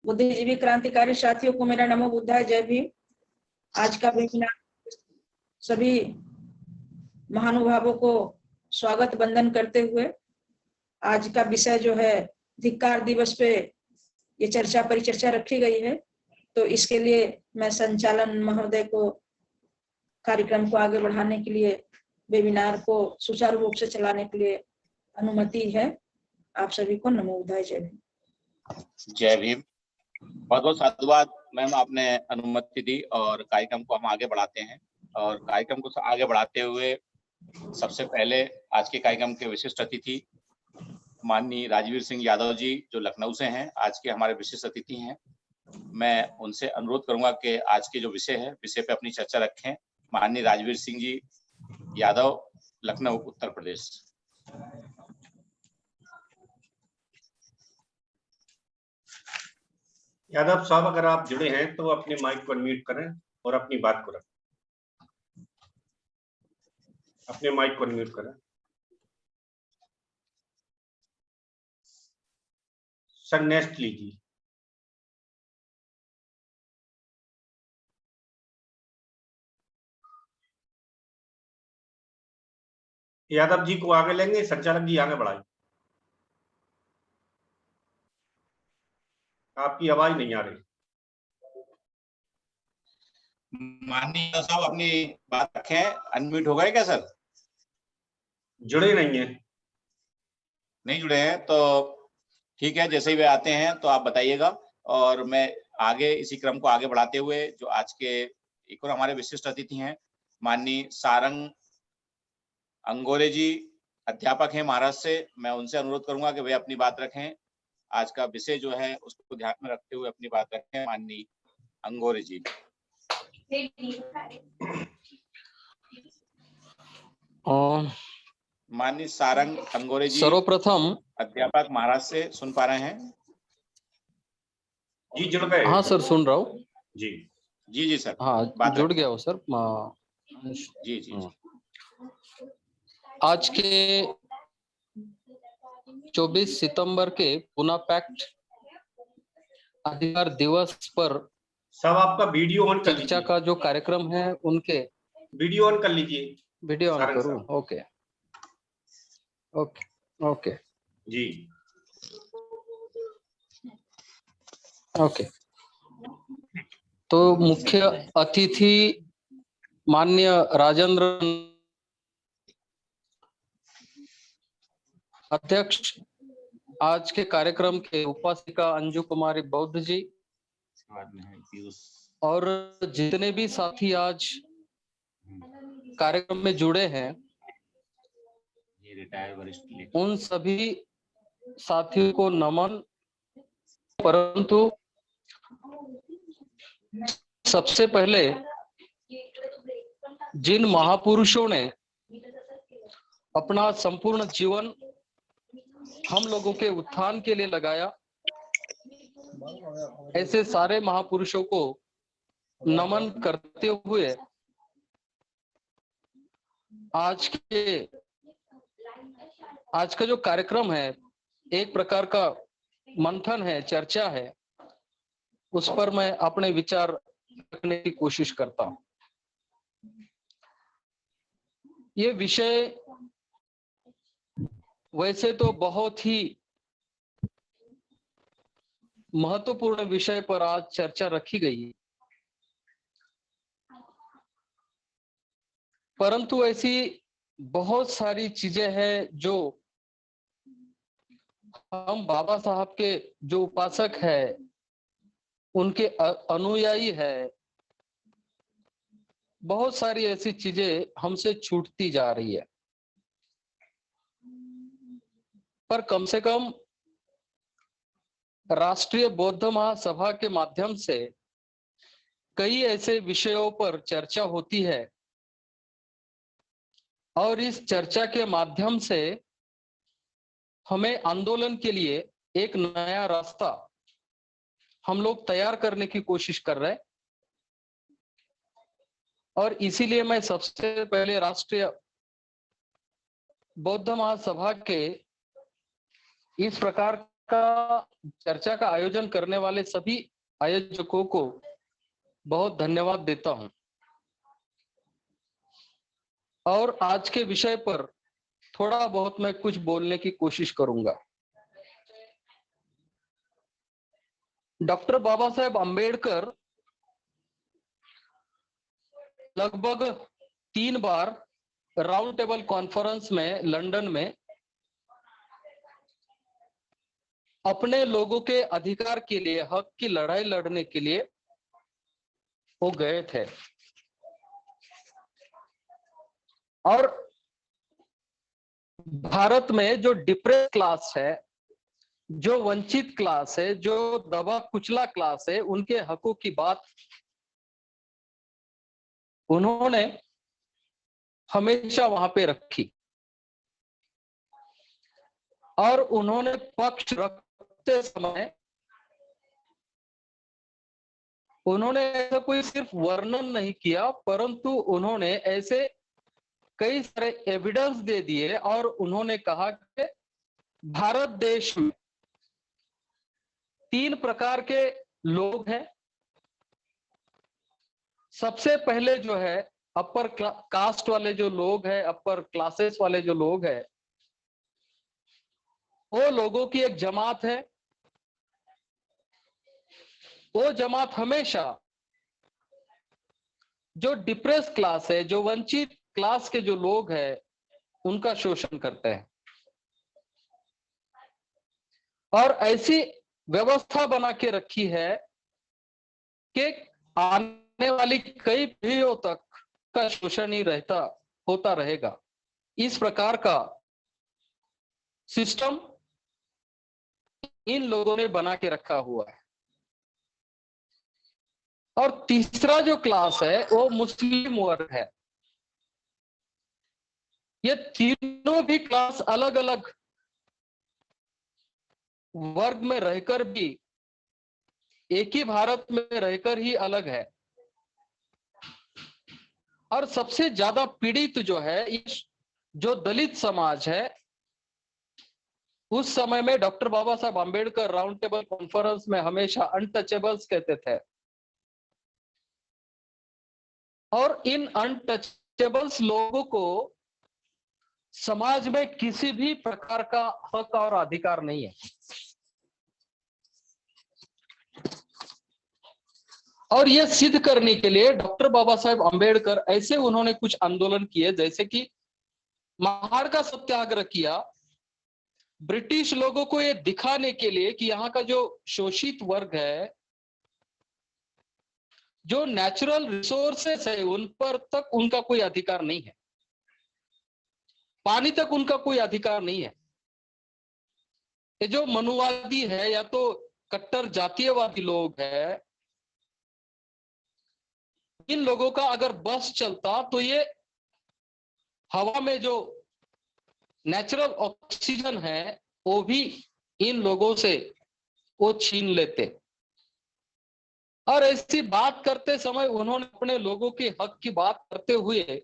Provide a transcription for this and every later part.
बुद्धिजीवी क्रांतिकारी साथियों को मेरा नमो बुद्धाय, जय भीम। आज का वेबिनार सभी महानुभावों को स्वागत वंदन करते हुए आज का विषय जो है धिक्कार दिवस पे ये चर्चा परिचर्चा रखी गई है, तो इसके लिए मैं संचालन महोदय को कार्यक्रम को आगे बढ़ाने के लिए, वेबिनार को सुचारू रूप से चलाने के लिए अनुमति है। आप सभी को नमो बुद्धाय, जय भीम। जय भीम। बहुत बहुत साधुवाद मैम, आपने अनुमति दी और कार्यक्रम को हम आगे बढ़ाते हैं। और कार्यक्रम को आगे बढ़ाते हुए सबसे पहले आज के कार्यक्रम के विशिष्ट अतिथि माननीय राजवीर सिंह यादव जी, जो लखनऊ से हैं, आज के हमारे विशिष्ट अतिथि हैं। मैं उनसे अनुरोध करूंगा कि आज के जो विषय है, विषय पे अपनी चर्चा रखें। माननीय राजवीर सिंह जी यादव, लखनऊ, उत्तर प्रदेश। यादव साहब, अगर आप जुड़े हैं तो अपने माइक को अनम्यूट करें और अपनी बात को रखें। अपने माइक को अनम्यूट करें। सर नेक्स्ट लीजिए। यादव जी को आगे लेंगे, संचालक जी आगे बढ़ाइए। आपकी आवाज नहीं आ रही। माननीय साहब अपनी बात रखें। अनम्यूट हो गए क्या सर? जुड़े नहीं है। नहीं जुड़े हैं तो ठीक है, जैसे ही वे आते हैं तो आप बताइएगा। और मैं आगे इसी क्रम को आगे बढ़ाते हुए जो आज के एक और हमारे विशिष्ट अतिथि हैं, माननीय सारंग अंगोरे जी, अध्यापक हैं महाराष्ट्र से, मैं उनसे अनुरोध करूंगा कि वे अपनी बात रखें। आज का विषय जो है उसको ध्यान में रखते हुए अपनी बात रखें। माननीय अंगोरे जी। माननीय सारंग अंगोरे जी, सर्वप्रथम अध्यापक महाराष्ट्र से, सुन पा रहे हैं? जी जुड़ गए? हाँ सर, सुन रहा हूँ। जी जी जी सर, हाँ जुड़ गया हो सर। जी जी। आज के 24 सितंबर के पुणे पैक्ट अधिकार दिवस पर सब आपका वीडियो ऑन कर चर्चा लीजिए। का जो कार्यक्रम है उनके वीडियो ऑन कर लीजिए। वीडियो ऑन सारंग करूँ? साहब। ओके ओके ओके जी ओके। तो मुख्य अतिथि माननीय राजेंद्र अध्यक्ष, आज के कार्यक्रम के उपासिका अंजू कुमारी बौद्ध जी और जितने भी साथी आज कार्यक्रम में जुड़े हैं, उन सभी साथियों को नमन। परंतु सबसे पहले जिन महापुरुषों ने अपना संपूर्ण जीवन हम लोगों के उत्थान के लिए लगाया, ऐसे सारे महापुरुषों को नमन करते हुए आज का जो कार्यक्रम है एक प्रकार का मंथन है, चर्चा है, उस पर मैं अपने विचार रखने की कोशिश करता हूं। ये विषय वैसे तो बहुत ही महत्वपूर्ण विषय पर आज चर्चा रखी गई है, परंतु ऐसी बहुत सारी चीजें हैं जो हम बाबा साहब के जो उपासक है, उनके अनुयायी है, बहुत सारी ऐसी चीजें हमसे छूटती जा रही है। पर कम से कम राष्ट्रीय बौद्ध महासभा के माध्यम से कई ऐसे विषयों पर चर्चा होती है और इस चर्चा के माध्यम से हमें आंदोलन के लिए एक नया रास्ता हम लोग तैयार करने की कोशिश कर रहे हैं। और इसीलिए मैं सबसे पहले राष्ट्रीय बौद्ध महासभा के इस प्रकार चर्चा का आयोजन करने वाले सभी आयोजकों को बहुत धन्यवाद देता हूं और आज के विषय पर थोड़ा बहुत मैं कुछ बोलने की कोशिश करूंगा। डॉक्टर बाबा साहेब अम्बेडकर लगभग 3 बार राउंड टेबल कॉन्फ्रेंस में लंदन में अपने लोगों के अधिकार के लिए, हक की लड़ाई लड़ने के लिए वो गए थे। और भारत में जो डिप्रेस क्लास है, जो वंचित क्लास है, जो दबा कुचला क्लास है, उनके हकों की बात उन्होंने हमेशा वहां पे रखी और उन्होंने पक्ष रखते समय उन्होंने ऐसा कोई सिर्फ वर्णन नहीं किया, परंतु उन्होंने ऐसे कई सारे एविडेंस दे दिए और उन्होंने कहा कि भारत देश में 3 प्रकार के लोग हैं। सबसे पहले जो है अपर कास्ट वाले जो लोग हैं, अपर क्लासेस वाले जो लोग हैं, वो लोगों की एक जमात है। वो जमात हमेशा जो डिप्रेस क्लास है, जो वंचित क्लास के जो लोग हैं, उनका शोषण करते हैं और ऐसी व्यवस्था बना के रखी है कि आने वाली कई पीढ़ियों तक का शोषण ही होता रहेगा। इस प्रकार का सिस्टम इन लोगों ने बना के रखा हुआ है। और तीसरा जो क्लास है वो मुस्लिम वर्ग है। ये तीनों भी क्लास अलग अलग वर्ग में रहकर भी एक ही भारत में रहकर ही अलग है। और सबसे ज्यादा पीड़ित जो है, जो दलित समाज है, उस समय में डॉक्टर बाबा Saheb Ambedkar round table conference में हमेशा अनटचेबल्स कहते थे। और इन अनटचेबल्स लोगों को समाज में किसी भी प्रकार का हक और अधिकार नहीं है। और यह सिद्ध करने के लिए डॉक्टर बाबा साहेब अम्बेडकर ऐसे उन्होंने कुछ आंदोलन किए, जैसे कि महाड़ का सत्याग्रह किया, ब्रिटिश लोगों को यह दिखाने के लिए कि यहाँ का जो शोषित वर्ग है, जो नेचुरल रिसोर्सेस है, उन पर तक उनका कोई अधिकार नहीं है, पानी तक उनका कोई अधिकार नहीं है। ये जो मनुवादी है या तो कट्टर जातीयवादी लोग है, इन लोगों का अगर बस चलता तो ये हवा में जो नेचुरल ऑक्सीजन है वो भी इन लोगों से वो छीन लेते। और ऐसी बात करते समय उन्होंने अपने लोगों के हक की बात करते हुए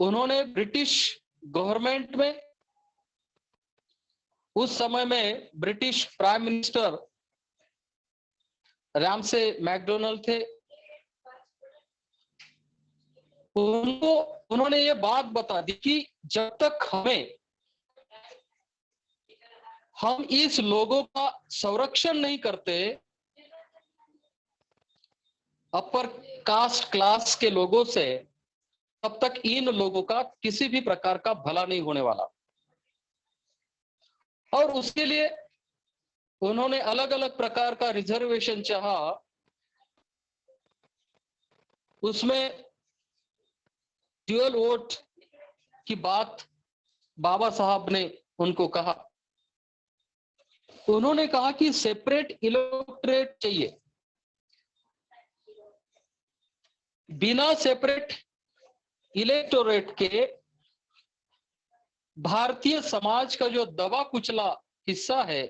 उन्होंने ब्रिटिश गवर्नमेंट में, उस समय में British prime minister Ramsay McDonald थे, उन्होंने ये बात बता दी कि जब तक हम इस लोगों का संरक्षण नहीं करते, अपर कास्ट क्लास के लोगों से, तब तक इन लोगों का किसी भी प्रकार का भला नहीं होने वाला। और उसके लिए उन्होंने अलग अलग प्रकार का रिजर्वेशन चाहा। उसमें ड्यूअल वोट की बात बाबा साहब ने उनको कहा। उन्होंने कहा कि सेपरेट इलेक्टोरेट चाहिए। बिना सेपरेट इलेक्टोरेट के भारतीय समाज का जो दबा कुचला हिस्सा है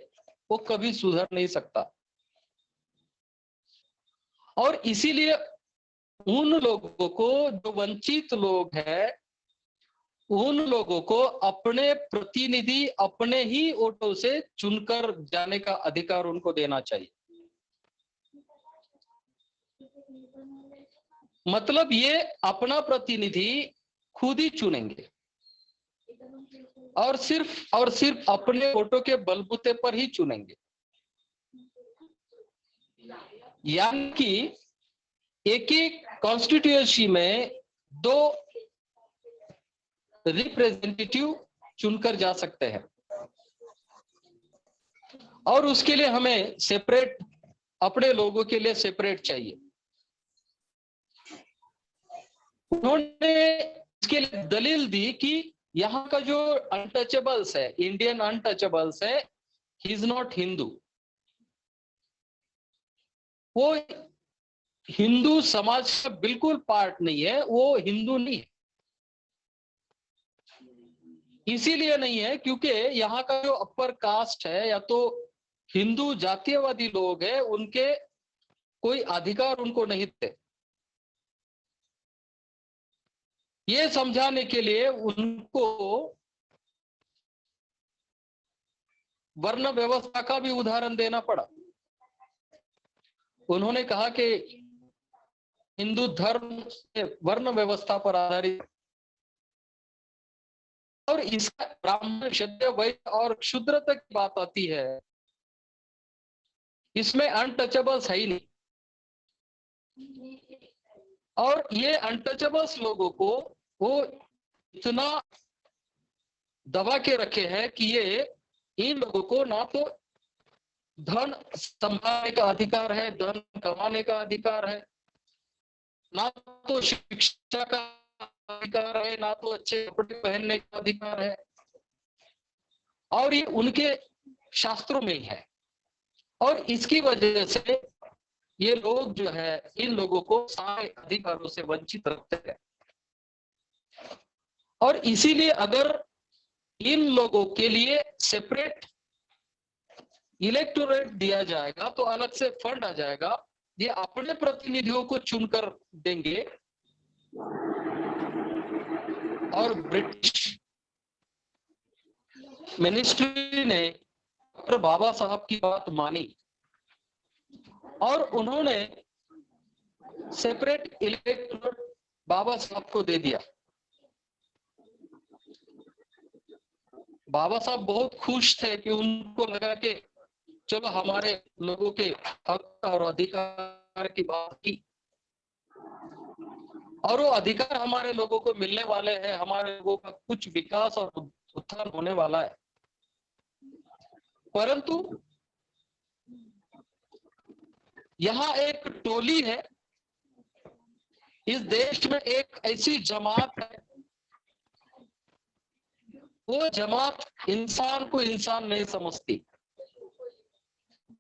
वो कभी सुधर नहीं सकता। और इसीलिए उन लोगों को, जो वंचित लोग हैं, उन लोगों को अपने प्रतिनिधि अपने ही वोटों से चुनकर जाने का अधिकार उनको देना चाहिए। मतलब ये अपना प्रतिनिधि खुद ही चुनेंगे और सिर्फ अपने वोटों के बलबूते पर ही चुनेंगे। यानी कि एक ही कॉन्स्टिट्यूएंसी में 2 रिप्रेजेंटेटिव चुनकर जा सकते हैं और उसके लिए हमें सेपरेट, अपने लोगों के लिए सेपरेट चाहिए। उन्होंने इसके लिए दलील दी कि यहाँ का जो अनटचेबल्स है, इंडियन अनटचेबल्स है, ही इज नॉट हिंदू, वो हिंदू समाज का बिल्कुल पार्ट नहीं है, वो हिंदू नहीं है। इसीलिए नहीं है क्योंकि यहाँ का जो अपर कास्ट है या तो हिंदू जातीयवादी लोग हैं, उनके कोई अधिकार उनको नहीं थे। ये समझाने के लिए उनको वर्ण व्यवस्था का भी उदाहरण देना पड़ा। उन्होंने कहा कि हिंदू धर्म वर्ण व्यवस्था पर आधारित और इसका ब्राह्मण, क्षत्रिय, वैश्य और शूद्र तक की बात आती है, इसमें अनटचेबल्स है ही नहीं। और ये अनटचेबल्स लोगों को वो इतना दबा के रखे हैं कि ये इन लोगों को ना तो धन संभालने का अधिकार है, धन कमाने का अधिकार है, ना तो शिक्षा का अधिकार है, ना तो अच्छे कपड़े पहनने का अधिकार है, और ये उनके शास्त्रों में ही है। और इसकी वजह से ये लोग जो है इन लोगों को सारे अधिकारों से वंचित रखते हैं। और इसीलिए अगर इन लोगों के लिए सेपरेट इलेक्टोरेट दिया जाएगा तो अलग से फंड आ जाएगा, ये अपने प्रतिनिधियों को चुनकर देंगे। और ब्रिटिश मिनिस्ट्री ने डॉक्टर बाबा साहब की बात मानी और उन्होंने सेपरेट इलेक्टोरेट बाबा साहब को दे दिया। बाबा साहब बहुत खुश थे कि उनको लगा कि चलो हमारे लोगों के हक और अधिकार की बात की और वो अधिकार हमारे लोगों को मिलने वाले हैं, हमारे लोगों का कुछ विकास और उत्थान होने वाला है। परंतु यहाँ एक टोली है, इस देश में एक ऐसी जमात है, वो जमात इंसान को इंसान नहीं समझती,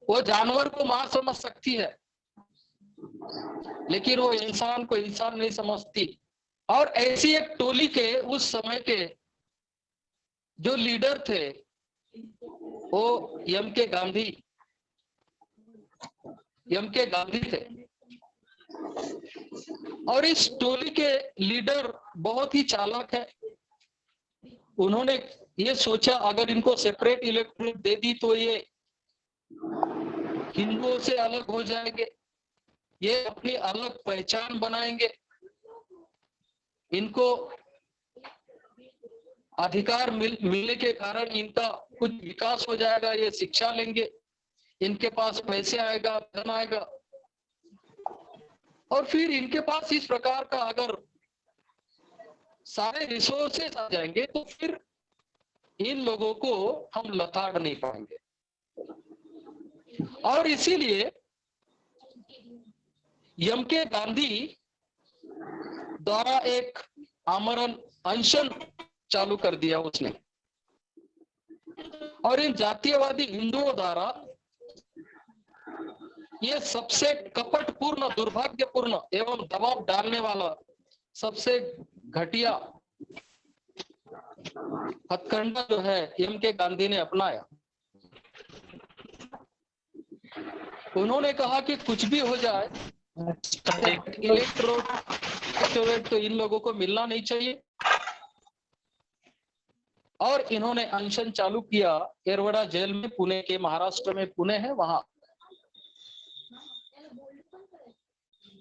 वो जानवर को मां समझ सकती है लेकिन वो इंसान को इंसान नहीं समझती। और ऐसी एक टोली के उस समय के जो लीडर थे वो एम के गांधी थे। और इस टोली के लीडर बहुत ही चालाक है। उन्होंने ये सोचा अगर इनको सेपरेट इलेक्टोरेट दे दी तो ये हिंदुओं से अलग हो जाएंगे, ये अपनी अलग पहचान बनाएंगे, इनको अधिकार मिलने के कारण इनका कुछ विकास हो जाएगा, ये शिक्षा लेंगे, इनके पास पैसे आएगा, धन आएगा, और फिर इनके पास इस प्रकार का अगर सारे रिसोर्सेस आ जाएंगे तो फिर इन लोगों को हम लताड़ नहीं पाएंगे। और इसीलिए एम के गांधी द्वारा एक आमरण अनशन चालू कर दिया उसने, और इन जातीयवादी हिंदुओं द्वारा ये सबसे कपटपूर्ण, दुर्भाग्यपूर्ण एवं दबाव डालने वाला सबसे घटिया हथकंडा जो है एम के गांधी ने अपनाया। उन्होंने कहा कि कुछ भी हो जाए इलेक्टोरेट तो इन लोगों को मिलना नहीं चाहिए, और इन्होंने अनशन चालू किया येरवडा जेल में, पुणे के, महाराष्ट्र में पुणे है वहां।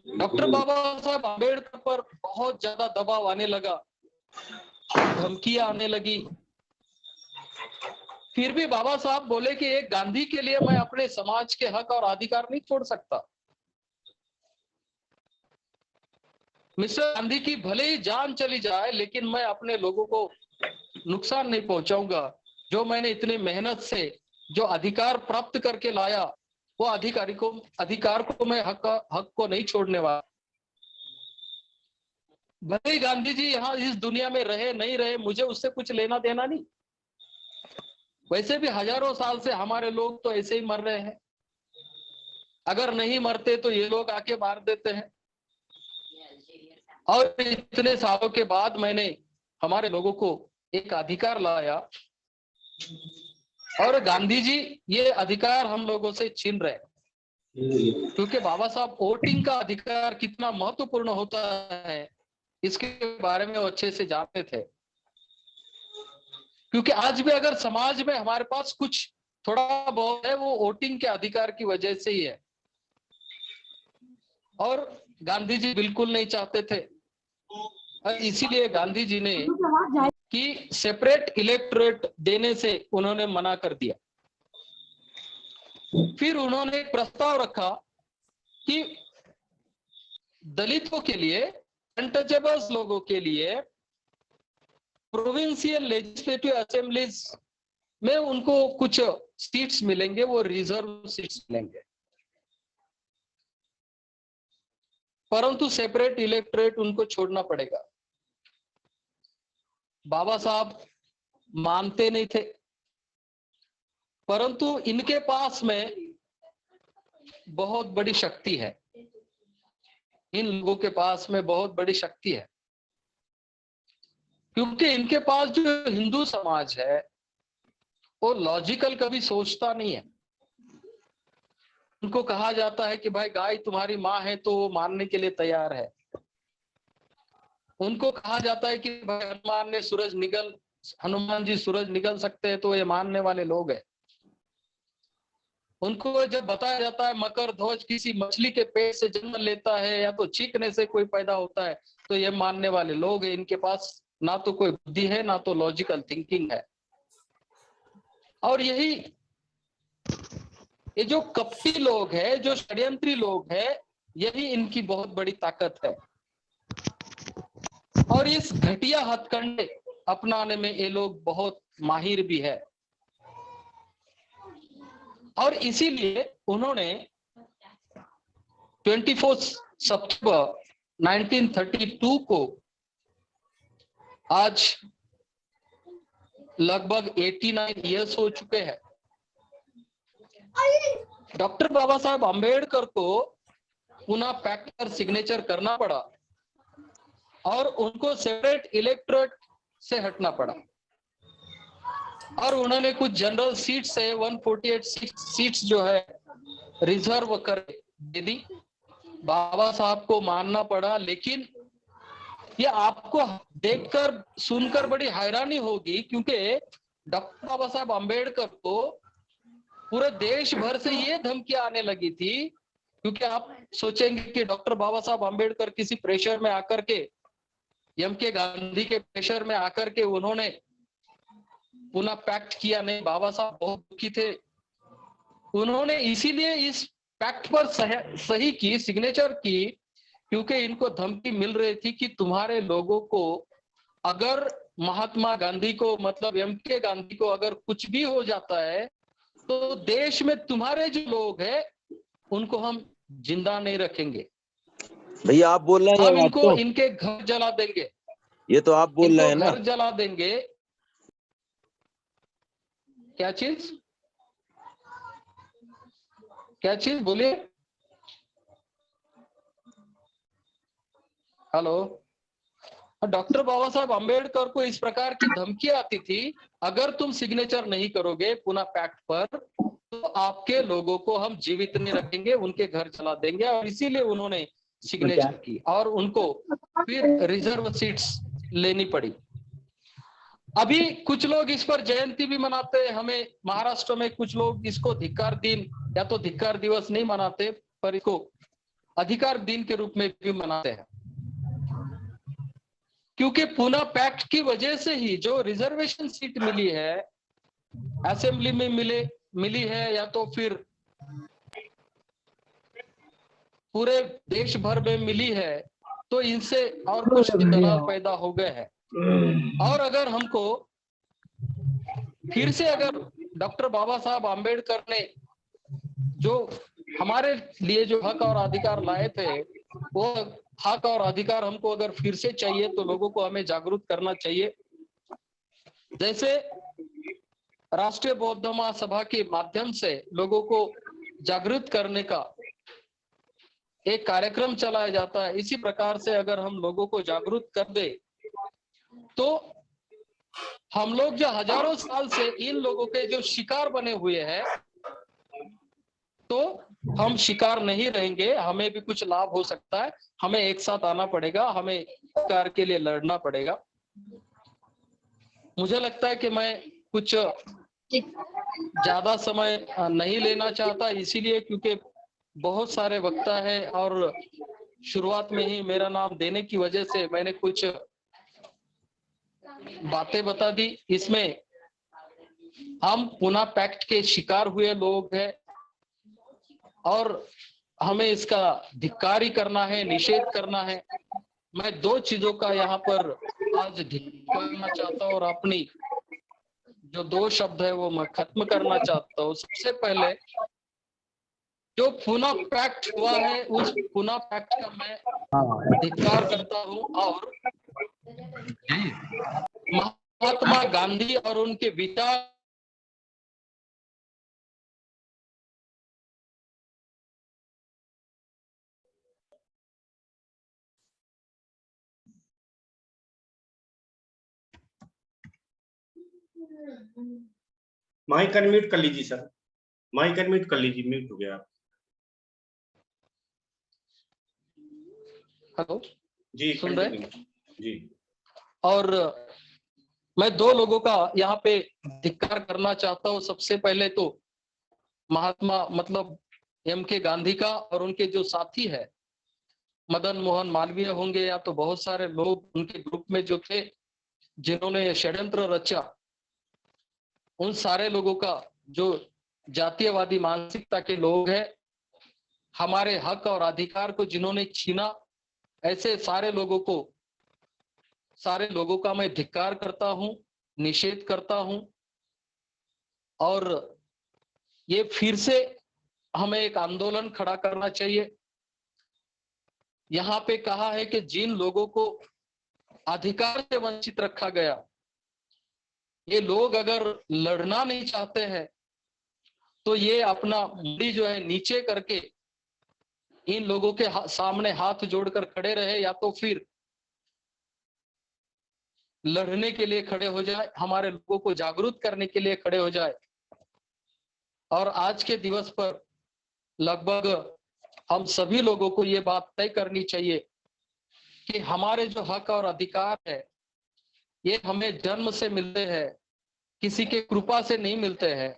डॉक्टर बाबा साहब अम्बेडकर पर बहुत ज्यादा दबाव आने लगा, धमकियां आने लगी। फिर भी बाबा साहब बोले कि एक गांधी के लिए मैं अपने समाज के हक और अधिकार नहीं छोड़ सकता। मिस्टर गांधी की भले ही जान चली जाए, लेकिन मैं अपने लोगों को नुकसान नहीं पहुंचाऊंगा। जो मैंने इतने मेहनत से जो अधिकार प्राप्त करके लाया, वो अधिकार को मैं हक को नहीं छोड़ने वाला। भले ही गांधी जी यहाँ इस दुनिया में रहे नहीं रहे, मुझे उससे कुछ लेना देना नहीं। वैसे भी हजारों साल से हमारे लोग तो ऐसे ही मर रहे हैं, अगर नहीं मरते तो ये लोग आके मार देते हैं। और इतने सालों के बाद मैंने हमारे लोगों को एक अधिकार लाया, और गांधी जी ये अधिकार हम लोगों से छीन रहे हैं। क्योंकि बाबा साहब वोटिंग का अधिकार कितना महत्वपूर्ण होता है, इसके बारे में वो अच्छे से जानते थे। क्योंकि आज भी अगर समाज में हमारे पास कुछ थोड़ा बहुत है, वो वोटिंग के अधिकार की वजह से ही है। और गांधी जी बिल्कुल नहीं चाहते थे, और इसीलिए गांधी जी ने कि सेपरेट इलेक्टोरेट देने से उन्होंने मना कर दिया। फिर उन्होंने एक प्रस्ताव रखा कि दलितों के लिए, अनटचेबल्स लोगों के लिए प्रोविंशियल लेजिस्लेटिव असेंबलीज में उनको कुछ सीट्स मिलेंगे, वो रिजर्व सीट्स मिलेंगे, परंतु सेपरेट इलेक्टोरेट उनको छोड़ना पड़ेगा। बाबा साहब मानते नहीं थे, परंतु इनके पास में बहुत बड़ी शक्ति है। इन लोगों के पास में बहुत बड़ी शक्ति है, क्योंकि इनके पास जो हिंदू समाज है वो लॉजिकल कभी सोचता नहीं है। उनको कहा जाता है कि भाई गाय तुम्हारी माँ है, तो वो मानने के लिए तैयार है। उनको कहा जाता है कि भाई हनुमान जी सूरज निगल सकते हैं, तो ये मानने वाले लोग हैं। उनको जब बताया जाता है मकर ध्वज किसी मछली के पेट से जन्म लेता है या तो चीखने से कोई पैदा होता है, तो ये मानने वाले लोग हैं। इनके पास ना तो कोई बुद्धि है, ना तो लॉजिकल थिंकिंग है। और यही ये जो कपटी लोग हैं, जो षड्यंत्री लोग हैं, यही इनकी बहुत बड़ी ताकत है। और इस घटिया हथकंडे अपनाने में ये लोग बहुत माहिर भी है। और इसीलिए उन्होंने 24 सितंबर 1932 को, आज लगभग 89 इयर्स हो चुके हैं, डॉक्टर बाबा साहब अम्बेडकर को पुनः पैक्ट पर सिग्नेचर करना पड़ा और उनको सेपरेट इलेक्टोरेट से हटना पड़ा। और उन्होंने कुछ जनरल सीट्स है, 148 सीट्स जो है रिजर्व कर दे दी। बाबा साहब को मानना पड़ा। लेकिन ये आपको देखकर सुनकर बड़ी हैरानी होगी, क्योंकि डॉक्टर बाबा साहब अम्बेडकर को पूरे देश भर से ये धमकी आने लगी थी। क्योंकि आप सोचेंगे कि डॉक्टर बाबा साहब अम्बेडकर किसी प्रेशर में आकर के, एम के गांधी के प्रेशर में आकर के उन्होंने पुनः पैक्ट किया नहीं। बाबा साहब बहुत दुखी थे। उन्होंने इसीलिए इस पैक्ट पर सही की, सिग्नेचर की, क्योंकि इनको धमकी मिल रही थी कि तुम्हारे लोगों को अगर महात्मा गांधी को, मतलब एम के गांधी को अगर कुछ भी हो जाता है, तो देश में तुम्हारे जो लोग हैं उनको हम जिंदा नहीं रखेंगे। भैया आप बोल रहे हैं, हम इनको इनके घर जला देंगे। ये तो आप बोल रहे हैं ना, घर जला देंगे। क्या चीज बोलिए। हेलो। डॉक्टर बाबा साहब अम्बेडकर को इस प्रकार की धमकी आती थी, अगर तुम सिग्नेचर नहीं करोगे पुनः पैक्ट पर, तो आपके लोगों को हम जीवित नहीं रखेंगे, उनके घर चला देंगे। और इसीलिए उन्होंने सिग्नेचर की और उनको फिर रिजर्व सीट्स लेनी पड़ी। अभी कुछ लोग इस पर जयंती भी मनाते हैं। हमें महाराष्ट्र में कुछ लोग इसको धिक्कार दिन या तो धिक्कार दिवस नहीं मनाते, पर इसको अधिकार दिन के रूप में भी मनाते हैं। क्योंकि पूना पैक्ट की वजह से ही जो रिजर्वेशन सीट मिली है असेंबली में मिली है, या तो फिर पूरे देश भर में मिली है, तो इनसे और कुछ दरार पैदा हो गए हैं। और अगर हमको फिर से अगर डॉक्टर बाबा साहब आम्बेडकर ने जो हमारे लिए जो हक और अधिकार लाए थे, वो हक और अधिकार हमको अगर फिर से चाहिए तो लोगों को हमें जागरूक करना चाहिए। जैसे राष्ट्रीय बौद्ध महासभा के माध्यम से लोगों को जागरूक करने का एक कार्यक्रम चलाया जाता है, इसी प्रकार से अगर हम लोगों को जागरूक कर दे तो हम लोग जो हजारों साल से इन लोगों के जो शिकार बने हुए हैं, तो हम शिकार नहीं रहेंगे, हमें भी कुछ लाभ हो सकता है। हमें एक साथ आना पड़ेगा, हमें अधिकार के लिए लड़ना पड़ेगा। मुझे लगता है कि मैं कुछ ज्यादा समय नहीं लेना चाहता, इसीलिए क्योंकि बहुत सारे वक्ता है और शुरुआत में ही मेरा नाम देने की वजह से मैंने कुछ बातें बता दी। इसमें हम पुना पैक्ट के शिकार हुए लोग हैं और हमें इसका धिक्कार ही करना है, निषेध करना है। मैं दो चीजों का यहाँ पर आज धिक्कार करना चाहता हूँ और अपनी जो दो शब्द है वो मैं खत्म करना चाहता हूँ। सबसे पहले जो पुना पैक्ट हुआ है उस पुना पैक्ट का मैं धिक्कार करता हूँ और महात्मा गांधी और उनके विचार माइक अनम्यूट कर लीजिए सर, माइक अनम्यूट कर लीजिए, म्यूट हो गया आप। हेलो जी सुन रहे? जी। और मैं दो लोगों का यहाँ पे धिक्कार करना चाहता हूँ। सबसे पहले तो महात्मा मतलब एम.के. गांधी का और उनके जो साथी है मदन मोहन मालवीय होंगे या तो बहुत सारे लोग उनके ग्रुप में जो थे जिन्होंने षड्यंत्र रचा, उन सारे लोगों का जो जातीयवादी मानसिकता के लोग हैं, हमारे हक और अधिकार को जिन्होंने छीना, ऐसे सारे लोगों का मैं धिक्कार करता हूं, निषेध करता हूं। और ये फिर से हमें एक आंदोलन खड़ा करना चाहिए। यहाँ पे कहा है कि जिन लोगों को अधिकार से वंचित रखा गया, ये लोग अगर लड़ना नहीं चाहते हैं तो ये अपना मुड़ी जो है नीचे करके इन लोगों के सामने हाथ जोड़कर खड़े रहे, या तो फिर लड़ने के लिए खड़े हो जाए, हमारे लोगों को जागरूक करने के लिए खड़े हो जाए। और आज के दिवस पर लगभग हम सभी लोगों को ये बात तय करनी चाहिए कि हमारे जो हक और अधिकार है ये हमें जन्म से मिलते हैं, किसी के कृपा से नहीं मिलते हैं।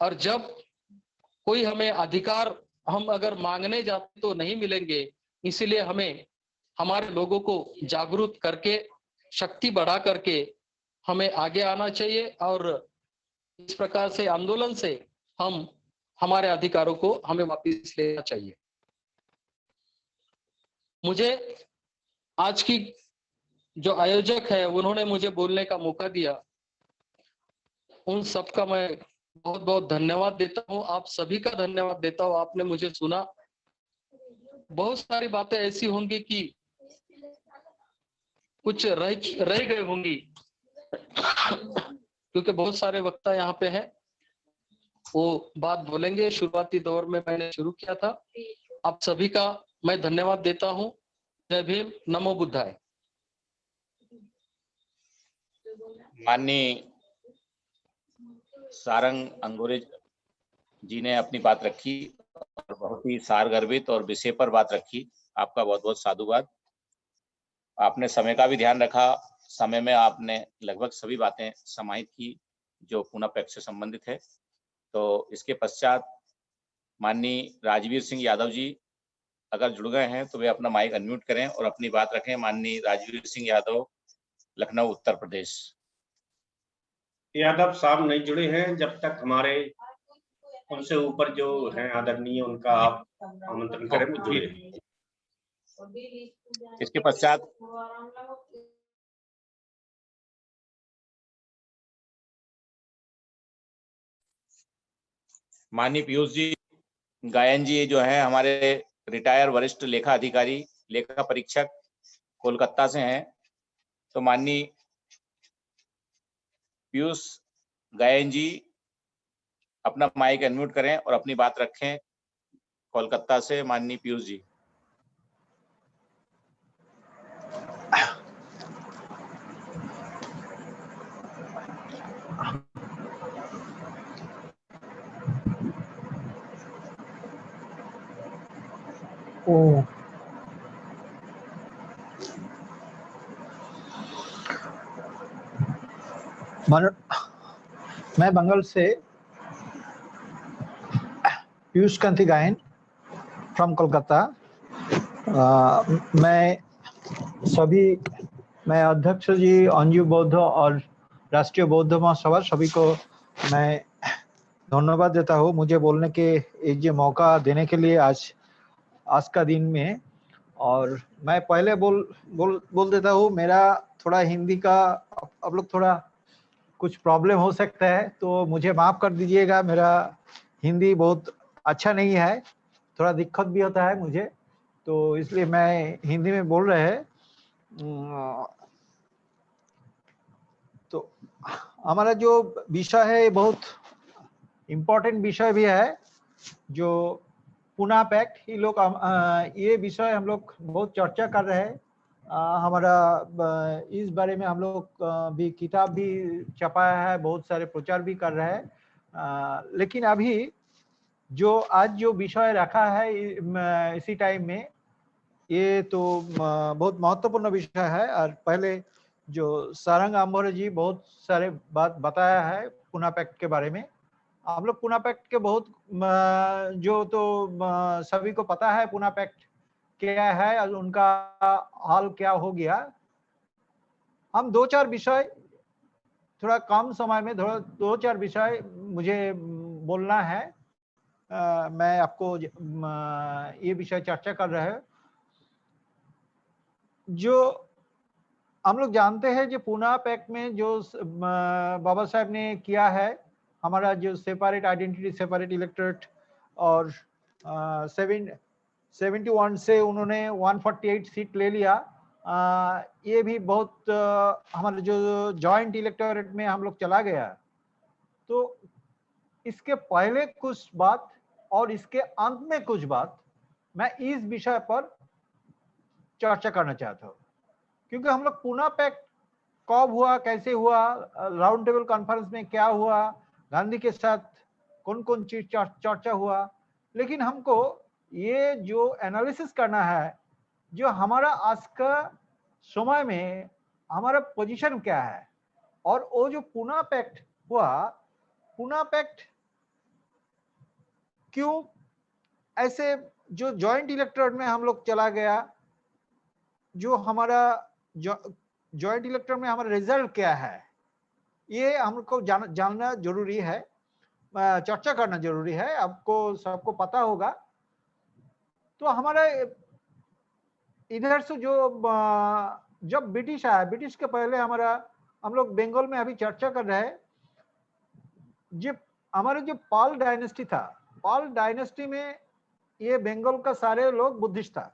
और जब कोई हमें अधिकार हम अगर मांगने जाते तो नहीं मिलेंगे, इसलिए हमें हमारे लोगों को जागरूक करके शक्ति बढ़ा करके हमें आगे आना चाहिए और इस प्रकार से आंदोलन से हम हमारे अधिकारों को हमें वापस लेना चाहिए। मुझे आज की जो आयोजक है उन्होंने मुझे बोलने का मौका दिया, उन सबका मैं बहुत बहुत धन्यवाद देता हूं। आप सभी का धन्यवाद देता हूं, आपने मुझे सुना। बहुत सारी बातें ऐसी होंगी कि कुछ रह गई होंगी क्योंकि बहुत सारे वक्ता यहाँ पे हैं, वो बात बोलेंगे। शुरुआती दौर में मैंने शुरू किया था। आप सभी का मैं धन्यवाद देता हूं। जय भीम, नमो बुद्धाय। माननीय सारंग अंगोरे जी ने अपनी बात रखी और बहुत ही सारगर्भित और विषय पर बात रखी। आपका बहुत बहुत साधुवाद। आपने समय का भी ध्यान रखा समय में आपने लगभग सभी बातें समाहित की जो पूना पैक्ट से संबंधित है। तो इसके पश्चात माननीय राजवीर सिंह यादव जी अगर जुड़ गए हैं तो वे अपना माइक अनम्यूट करें और अपनी बात रखें। माननीय राजवीर सिंह यादव, लखनऊ, उत्तर प्रदेश। यादव साहब नहीं जुड़े हैं, जब तक हमारे उनसे ऊपर जो हैं आदरणीय उनका आप आमंत्रण करें वो जुड़े। इसके पश्चात माननीय पीयूष जी गायन जी जो है हमारे रिटायर वरिष्ठ लेखा अधिकारी, लेखा परीक्षक कोलकाता से हैं। तो माननीय पीयूष गायन जी अपना माइक अनम्यूट करें और अपनी बात रखें। कोलकाता से माननीय पीयूष जी। मैं बंगाल से पीयूष कांति गायन फ्रॉम कोलकाता। मैं अध्यक्ष जी अंजू बौद्ध और राष्ट्रीय बौद्ध महासभा सभी को मैं धन्यवाद देता हूँ मुझे बोलने के एक मौका देने के लिए आज का दिन में। और मैं पहले बोल देता हूँ, मेरा थोड़ा हिंदी का आप लोग थोड़ा कुछ प्रॉब्लम हो सकता है तो मुझे माफ कर दीजिएगा। मेरा हिंदी बहुत अच्छा नहीं है, थोड़ा दिक्कत भी होता है मुझे, तो इसलिए मैं हिंदी में बोल रहे हैं। तो हमारा जो विषय है बहुत इम्पोर्टेंट विषय भी है, जो पूना पैक्ट। ये विषय हम लोग बहुत चर्चा कर रहे हैं। हमारा इस बारे में हम लोग भी किताब भी छपाया है, बहुत सारे प्रचार भी कर रहे हैं। लेकिन अभी आज जो विषय रखा है इसी टाइम में, ये तो बहुत महत्वपूर्ण विषय है। और पहले जो सारंग आम्बोरे जी बहुत सारे बात बताया है पूना पैक्ट के बारे में। हम लोग पूना पैक्ट के बहुत जो तो सभी को पता है पूना पैक्ट क्या है और उनका हाल क्या हो गया। हम दो चार विषय थोड़ा कम समय में दो चार विषय मुझे बोलना है। मैं आपको ये विषय चर्चा कर रहे हैं। जो हम लोग जानते हैं जो पूना पैक्ट में जो बाबा साहब ने किया है, हमारा जो सेपरेट आइडेंटिटी, सेपरेट इलेक्टोरेट, और 71 से उन्होंने 148 सीट ले लिया। ये भी बहुत हमारे जो जॉइंट इलेक्टोरेट में हम लोग चला गया। तो इसके पहले कुछ बात और इसके अंत में कुछ बात मैं इस विषय पर चर्चा करना चाहता हूँ, क्योंकि हम लोग पूना पैक्ट कब हुआ, कैसे हुआ, राउंड टेबल कॉन्फ्रेंस में क्या हुआ, गांधी के साथ कौन कौन चीज चर्चा हुआ, लेकिन हमको ये जो एनालिसिस करना है जो हमारा आज का समय में हमारा पोजीशन क्या है। और वो जो पूना पैक्ट हुआ, पूना पैक्ट क्यों ऐसे जो जॉइंट इलेक्टोरेट में हम लोग चला गया, जो हमारा जॉइंट इलेक्टोरेट में हमारा रिजल्ट क्या है, ये हमको जानना जरूरी है, चर्चा करना जरूरी है। आपको सबको पता होगा। तो हमारा इधर से जो जब ब्रिटिश आया, ब्रिटिश के पहले हम लोग बंगाल में अभी चर्चा कर रहे हैं। जब हमारे जो पाल डायनेस्टी था, पाल डायनेस्टी में ये बंगाल का सारे लोग बुद्धिस्ट था।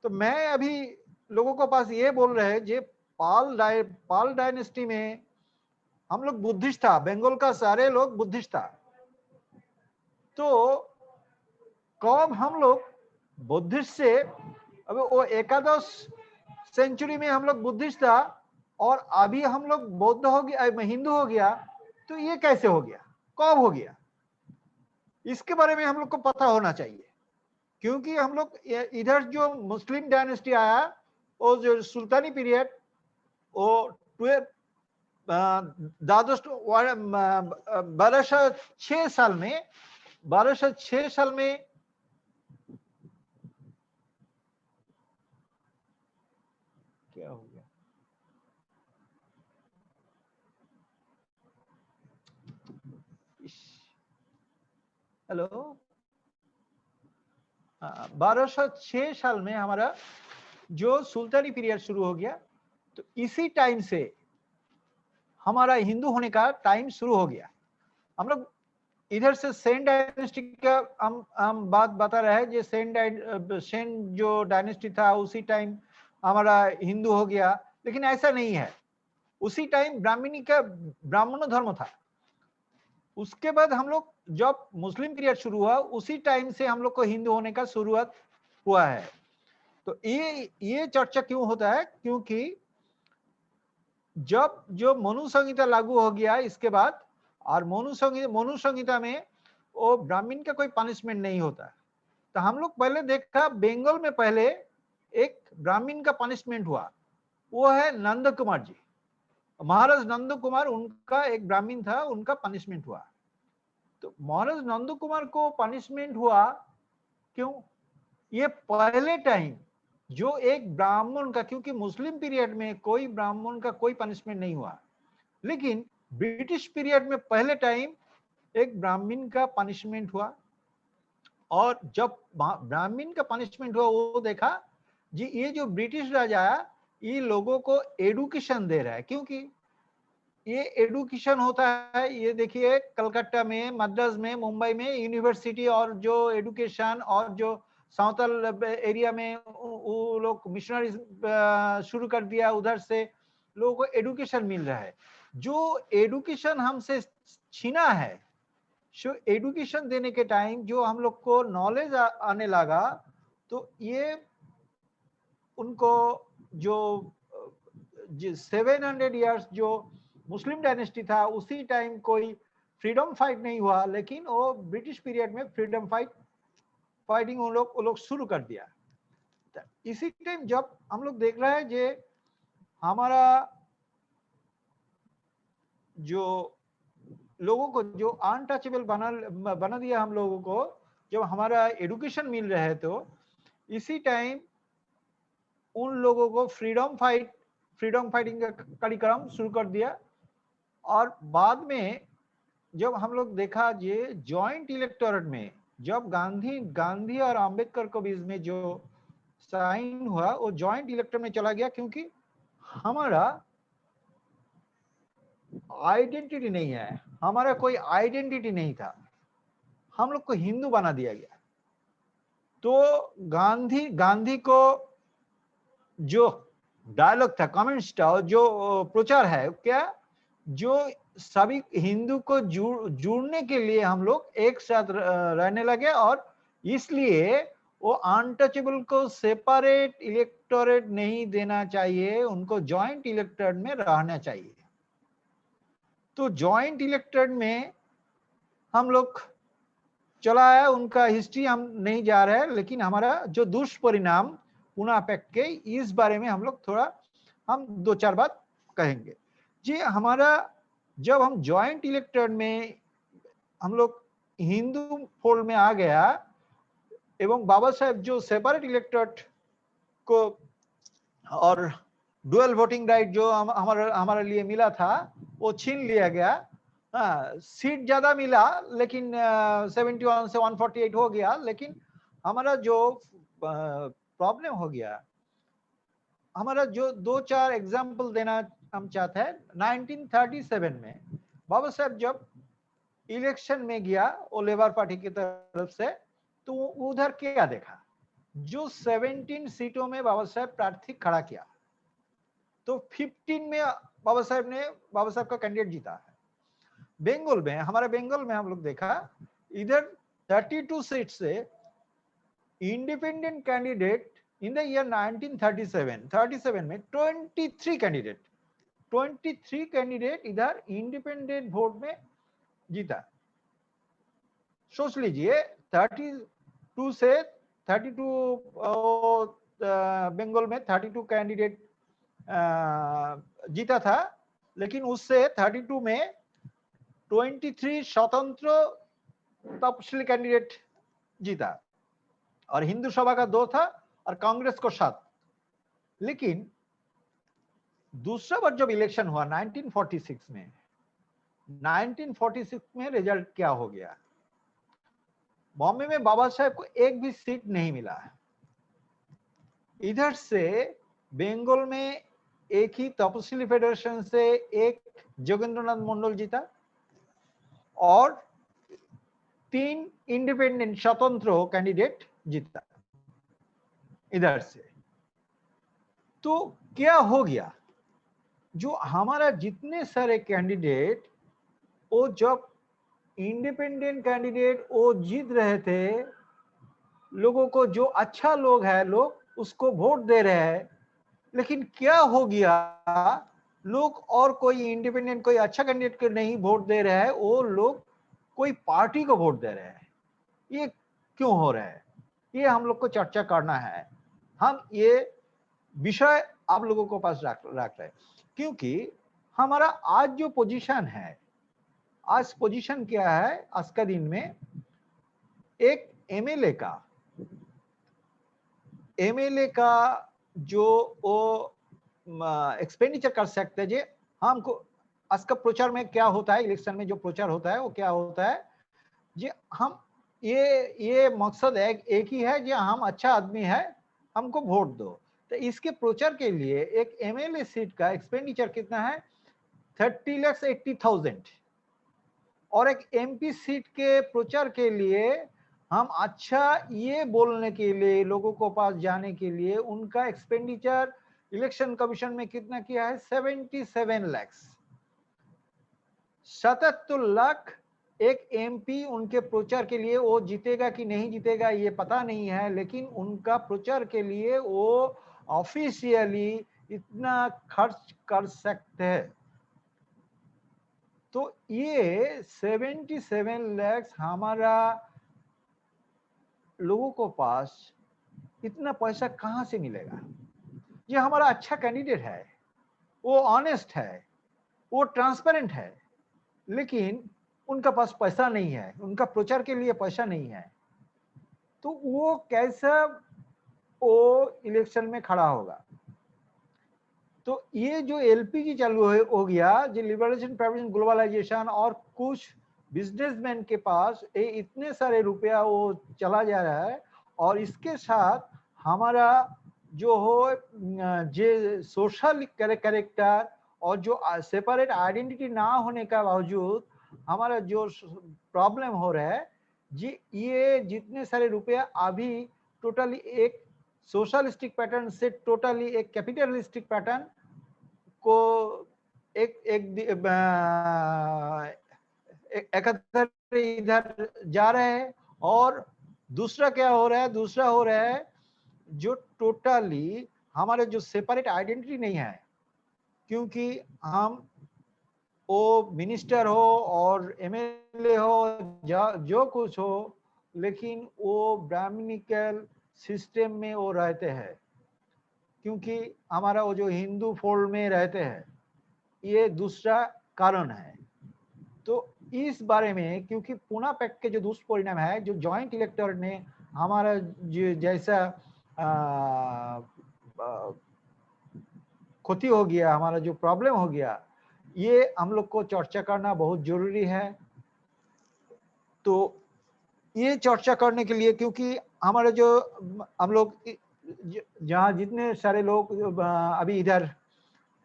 तो मैं अभी लोगों को पास ये बोल रहे हैं जे पाल डायनेस्टी में हम लोग बुद्धिस्ट था, बंगाल का सारे लोग बुद्धिस्ट था। तो कब हम लोग बुद्धिस्ट से अब वो 11 सेंचुरी में हम लोग बुद्धिस्ट था और अभी हम लोग बौद्ध हो गया, हिंदू हो गया, तो ये कैसे हो गया, कब हो गया, इसके बारे में हम लोग को पता होना चाहिए। क्योंकि हम लोग इधर जो मुस्लिम डायनेस्टी आया, वो जो सुल्तानी पीरियड, वो 1206 साल में 1206 साल में क्या हो गया, हेलो, 1206 साल में हमारा जो सुल्तानी पीरियड शुरू हो गया। तो इसी टाइम से हमारा हिंदू होने का टाइम शुरू हो गया। हम लोग इधर से सेन डायनेस्टी का हम बात बता रहे हैं, जो सेन जो डायनेस्टी था उसी टाइम हमारा हिंदू हो गया, लेकिन ऐसा नहीं है। उसी टाइम ब्राह्मण धर्म था। उसके बाद हम लोग जब मुस्लिम पीरियड शुरू हुआ उसी टाइम से हम लोग को हिंदू होने का शुरुआत हुआ है। तो ये चर्चा क्यों होता है, क्योंकि जब जो मनु संहिता लागू हो गया इसके बाद, और मनु संहिता में वो ब्राह्मण का कोई पनिशमेंट नहीं होता। तो हम लोग पहले देखा बंगाल में पहले एक ब्राह्मण का पनिशमेंट हुआ, वो है नंद कुमार जी, महाराज नंद कुमार, उनका एक ब्राह्मण था, उनका पनिशमेंट हुआ। तो महाराज नंद कुमार को पनिशमेंट हुआ क्यों? ये पहले टाइम जो एक ब्राह्मण का, क्योंकि मुस्लिम पीरियड में कोई ब्राह्मण का कोई पनिशमेंट नहीं हुआ, लेकिन ब्रिटिश पीरियड में पहले टाइम एक ब्राह्मण का पनिशमेंट हुआ। और जब ब्राह्मण का पनिशमेंट हुआ वो देखा जी ये जो ब्रिटिश राजा ये लोगों को एडुकेशन दे रहा है, क्योंकि ये एडुकेशन होता है, ये देखिए कलकत्ता में, मद्रास में, मुंबई में यूनिवर्सिटी और जो एडुकेशन और जो साउथल एरिया में वो लोग मिशनरी शुरू कर दिया, उधर से लोगों को एडुकेशन मिल रहा है। जो एडुकेशन हमसे छीना है, सो एडुकेशन देने के टाइम जो हम लोग को नॉलेज आने लगा, तो ये उनको जो 700 इयर्स जो मुस्लिम डायनेस्टी था उसी टाइम कोई फ्रीडम फाइट नहीं हुआ, लेकिन वो ब्रिटिश पीरियड में फ्रीडम फाइटिंग वो लोग शुरू कर दिया। इसी टाइम जब हम लोग देख रहे हैं जे हमारा जो लोगों को जो अनटचेबल बना दिया हम लोगों को, जब हमारा एडुकेशन मिल रहा है, तो इसी टाइम उन लोगों को फ्रीडम फाइटिंग का कार्यक्रम शुरू कर दिया। और बाद में जब हम लोग देखा ये जॉइंट इलेक्टोरेट में जब गांधी और अंबेडकर को बीच में जो साइन हुआ, वो जॉइंट इलेक्टोरेट में चला गया, क्योंकि हमारा आइडेंटिटी नहीं है, हमारा कोई आइडेंटिटी नहीं था, हम लोग को हिंदू बना दिया गया। तो गांधी को जो डायलॉग था, कमेंट्स था, जो प्रचार है क्या, जो सभी हिंदू को जुड़ने के लिए हम लोग एक साथ रहने लगे, और इसलिए वो अनटचेबल को सेपरेट इलेक्टोरेट नहीं देना चाहिए, उनको जॉइंट इलेक्टोरेट में रहना चाहिए। तो जॉइंट इलेक्टोरेट में हम लोग चला है, उनका हिस्ट्री हम नहीं जा रहे हैं, लेकिन हमारा जो दुष्परिणाम पुनः पैक के इस बारे में हम लोग थोड़ा हम 2-4 बात कहेंगे जी। हमारा जब हम जॉइंट इलेक्टोरेट में हम लोग हिंदू फोल्ड में आ गया, एवं बाबा साहेब जो सेपरेट इलेक्टोरेट को और डुअल वोटिंग राइट जो हमारे लिए मिला था वो छीन लिया गया। सीट ज्यादा मिला, लेकिन 71 से 148 हो गया, लेकिन हमारा जो प्रॉब्लम हो गया, हमारा जो 2-4 एग्जाम्पल देना हम चाहते हैं। 1937 में बाबा साहेब जब इलेक्शन में गया वो लेबर पार्टी की तरफ से, तो उधर क्या देखा, जो 17 सीटों में बाबा साहेब प्रार्थी खड़ा किया, तो 15 में बाबा साहेब का कैंडिडेट जीता है। बंगाल में, हमारे बंगाल में हम लोग देखा इधर 32 सीट से independent candidate in the year 1937 में 23 कैंडिडेट इधर इंडिपेंडेंट वोट में जीता। सोच लीजिए 32 से 32 बंगाल में 32 कैंडिडेट जीता था, लेकिन उससे 32 में 23 स्वतंत्र तपशीली कैंडिडेट जीता और हिंदू सभा का 2 था और कांग्रेस को 7। लेकिन दूसरा बार जब इलेक्शन हुआ 1946 में, 1946 में रिजल्ट क्या हो गया? बॉम्बे में बाबा साहेब को एक भी सीट नहीं मिला। इधर से बंगाल में एक ही तपसीली फेडरेशन से एक जोगेंद्रनाथ मंडल जीता और 3 इंडिपेंडेंट स्वतंत्र कैंडिडेट जीता इधर से। तो क्या हो गया? जो हमारा जितने सारे कैंडिडेट, वो जब इंडिपेंडेंट कैंडिडेट वो जीत रहे थे, लोगों को जो अच्छा लोग है लोग उसको वोट दे रहे हैं, लेकिन क्या हो गया? लोग और कोई इंडिपेंडेंट कोई अच्छा कैंडिडेट को नहीं वोट दे रहे हैं, वो लोग कोई पार्टी को वोट दे रहे हैं। ये क्यों हो रहा है? ये हम लोग को चर्चा करना है। हम ये विषय आप लोगों को पास रख रहे हैं, क्योंकि हमारा आज जो पोजीशन है, आज पोजीशन क्या है? आज का दिन में एक एमएलए का जो वो एक्सपेंडिचर कर सकते हैं, जे हमको आज का प्रचार में क्या होता है, इलेक्शन में जो प्रचार होता है वो क्या होता है, जे हम ये मकसद एक ही है, जे हम अच्छा आदमी है, हमको वोट दो। तो इसके प्रचार के लिए एक एमएलए सीट का एक्सपेंडिचर कितना है? 30,80,000। और एक एमपी सीट के प्रचार के लिए हम अच्छा ये बोलने के लिए, लोगों को पास जाने के लिए, उनका एक्सपेंडिचर इलेक्शन कमीशन में कितना किया है? 77 लाख। 77 लाख एक एमपी उनके प्रचार के लिए, वो जीतेगा कि नहीं जीतेगा ये पता नहीं है, लेकिन उनका प्रचार के लिए वो ऑफिशियली इतना खर्च कर सकते हैं। तो ये 77 लाख हमारा लोगों को पास इतना पैसा कहां से मिलेगा? ये हमारा अच्छा कैंडिडेट है, वो ऑनेस्ट है, वो ट्रांसपेरेंट है, लेकिन उनका पास पैसा नहीं है, उनका प्रचार के लिए पैसा नहीं है, तो वो कैसा वो इलेक्शन में खड़ा होगा? तो ये जो एलपीजी चालू हो गया, जो लिबरेशन प्राइवेटाइजेशन ग्लोबलाइजेशन, और कुछ बिजनेसमैन के पास ये इतने सारे रुपया वो चला जा रहा है, और इसके साथ हमारा जो हो जे सोशल कैरेक्टर और जो सेपरेट आइडेंटिटी ना होने का बावजूद हमारा जो प्रॉब्लम हो रहा है, जी ये जितने सारे रुपया अभी टोटली एक सोशलिस्टिक पैटर्न से टोटली एक कैपिटलिस्टिक पैटर्न को एक इधर जा रहे हैं। और दूसरा क्या हो रहा है? दूसरा हो रहा है जो टोटली हमारे जो सेपरेट आइडेंटिटी नहीं है, क्योंकि हम वो मिनिस्टर हो और एमएलए हो, जो कुछ हो, लेकिन वो ब्राह्मणिकल सिस्टम में वो रहते हैं, क्योंकि हमारा वो जो हिंदू फोल्ड में रहते हैं, ये दूसरा कारण है। तो इस बारे में, क्योंकि पूना पैक्ट के जो दुष्परिणाम है, जो जॉइंट इलेक्टर ने हमारा जो जैसा क्षति हो गया, हमारा जो प्रॉब्लम हो गया, ये हम लोग को चर्चा करना बहुत जरूरी है। तो ये चर्चा करने के लिए, क्योंकि हमारा जो हम लोग जहाँ जितने सारे लोग अभी इधर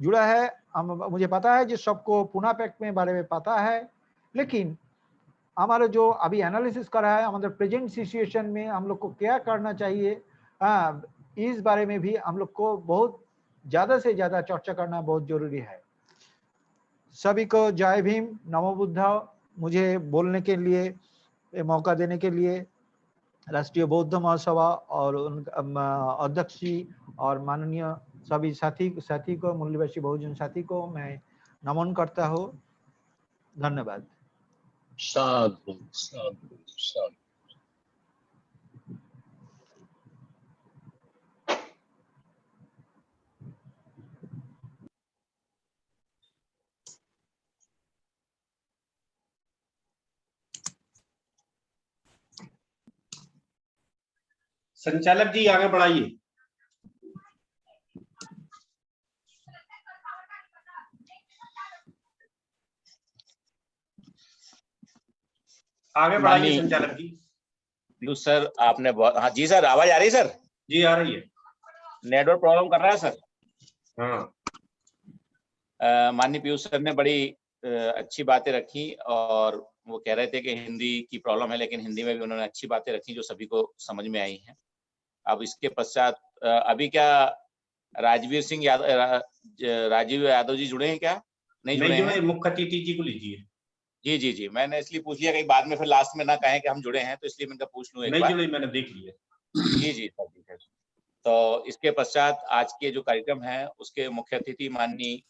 जुड़ा है, मुझे पता है जो सबको पूना पैक्ट में बारे में पता है, लेकिन हमारा जो अभी एनालिसिस कर रहा है, हमारे प्रेजेंट सिचुएशन में हम लोग को क्या करना चाहिए, इस बारे में भी हम लोग को बहुत ज्यादा से ज्यादा चर्चा करना बहुत जरूरी है। सभी को जय भीम, नमो बुद्धा। मुझे बोलने के लिए मौका देने के लिए राष्ट्रीय बौद्ध महासभा और अध्यक्ष जी और माननीय सभी साथी को, मूल्यवासी बहुजन साथी को मैं नमन करता हूँ। धन्यवाद। साधु साधु साधु। संचालक जी आगे बढ़ाइए। आगे बढ़ाइए माननीय संचालक जी। पीयूष सर, आपने बहुत, हाँ जी सर, आवाज आ रही है सर? जी आ रही है। नेटवर्क प्रॉब्लम कर रहा है सर? हाँ माननीय पीयूष सर ने बड़ी अच्छी बातें रखी, और वो कह रहे थे कि हिंदी की प्रॉब्लम है, लेकिन हिंदी में भी उन्होंने अच्छी बातें रखी जो सभी को समझ में आई हैं। अब इसके पश्चात अभी क्या राजवीर सिंह यादव, राजीव यादव जी जुड़े हैं क्या? नहीं जुड़े हैं? मुख्य अतिथि जी को लीजिए। जी जी जी, मैंने इसलिए पूछ लिया कहीं बाद में फिर लास्ट में ना कहें कि हम जुड़े हैं, तो इसलिए मैंने पूछ लूं एक नहीं बार। जुड़े, मैंने देख लिया। जी जी सर, जी सर। तो इसके पश्चात आज के जो कार्यक्रम है उसके मुख्य अतिथि माननीय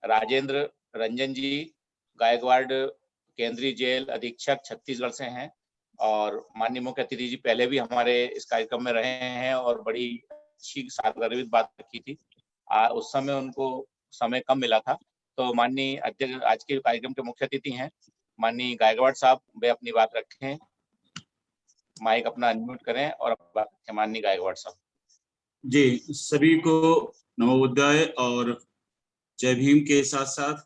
राजेंद्र रंजन जी, गायकवाड़ केंद्रीय जेल अधीक्षक छत्तीसगढ़ से हैं, और माननीय मुख्य अतिथि जी पहले भी हमारे इस कार्यक्रम में रहे हैं और बड़ी अच्छी सार्वजनिक बात रखी थी। उस समय उनको समय कम मिला था, तो माननीय अध्यक्ष आज के कार्यक्रम के मुख्य अतिथि हैं माननीय गायकवाड़ साहब, वे अपनी बात रखें। माइक अपना अनम्यूट करें और बात रखें माननीय गायकवाड़ साहब। जी, सभी को नमोबुद्धाय और जय भीम के साथ साथ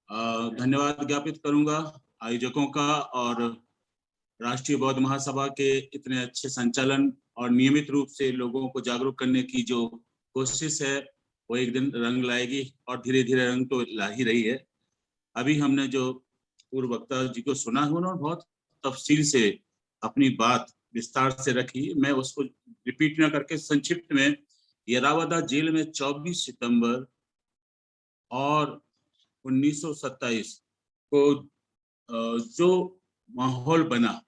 धन्यवाद ज्ञापित करूंगा आयोजकों का और राष्ट्रीय बौद्ध महासभा के इतने अच्छे संचालन और नियमित रूप से लोगों को जागरूक करने की जो कोशिश है वो एक दिन रंग लाएगी, और धीरे धीरे रंग तो ला ही रही है। अभी हमने जो पूर्व वक्ता जी को सुना, उन्होंने बहुत तफसील से अपनी बात विस्तार से रखी। मैं उसको रिपीट ना करके संक्षिप्त में, येरावदा जेल में 24 सितंबर और 1927 को जो माहौल बना,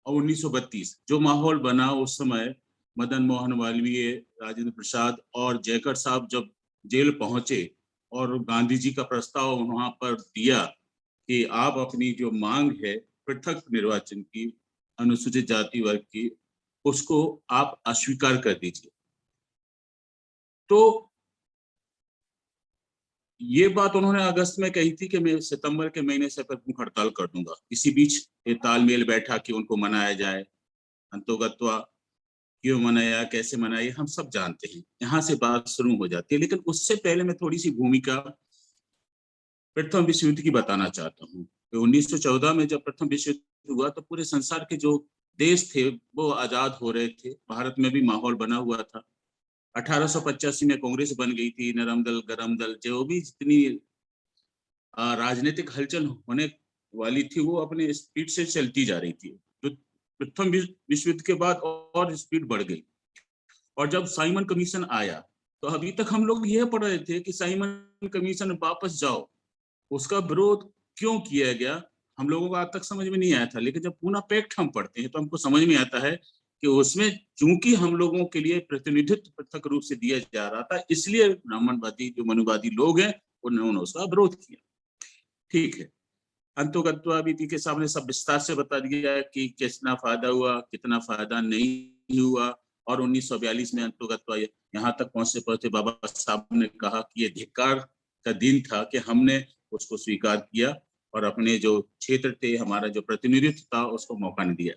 और 1932 जो माहौल बना, उस समय मदन मोहन मालवीय, राजेंद्र प्रसाद और जयकर साहब जब जेल पहुंचे और गांधी जी का प्रस्ताव वहां पर दिया कि आप अपनी जो मांग है पृथक निर्वाचन की, अनुसूचित जाति वर्ग की, उसको आप अस्वीकार कर दीजिए, तो ये बात उन्होंने अगस्त में कही थी कि मैं सितंबर के महीने से पर भूख हड़ताल कर दूंगा। इसी बीच ये तालमेल बैठा कि उनको मनाया जाए। अंतोगत्वा क्यों मनाया, कैसे मनाया, हम सब जानते हैं, यहाँ से बात शुरू हो जाती है। लेकिन उससे पहले मैं थोड़ी सी भूमिका प्रथम विश्व युद्ध की बताना चाहता हूँ। तो 1914 में जब प्रथम विश्व युद्ध हुआ तो पूरे संसार के जो देश थे वो आजाद हो रहे थे, भारत में भी माहौल बना हुआ था। 1885 में कांग्रेस बन गई थी, नरम दल गरम दल, जो भी जितनी राजनीतिक हलचल होने वाली थी वो अपने स्पीड से चलती जा रही थी। तो प्रथम विश्व युद्ध के बाद और स्पीड बढ़ गई, और जब साइमन कमीशन आया तो अभी तक हम लोग यह पढ़ रहे थे कि साइमन कमीशन वापस जाओ, उसका विरोध क्यों किया गया हम लोगों को आज तक समझ में नहीं आया था। लेकिन जब पूना पैक्ट हम पढ़ते हैं तो हमको समझ में आता है कि उसमें चूंकि हम लोगों के लिए प्रतिनिधित्व पृथक रूप से दिया जा रहा था, इसलिए ब्राह्मणवादी जो मनुवादी लोग हैं उन्होंने उसका विरोध किया। ठीक है, अंतोगत्वाविधि के सामने सब विस्तार से बता दिया कि कितना फायदा हुआ, कितना फायदा नहीं हुआ, और 1942 में अंतोगत्वा यहाँ तक पहुंचे बाबा साहब ने कहा कि ये धिक्कार का दिन था कि हमने उसको स्वीकार किया और अपने जो क्षेत्र थे, हमारा जो प्रतिनिधित्व था, उसको मौका नहीं दिया।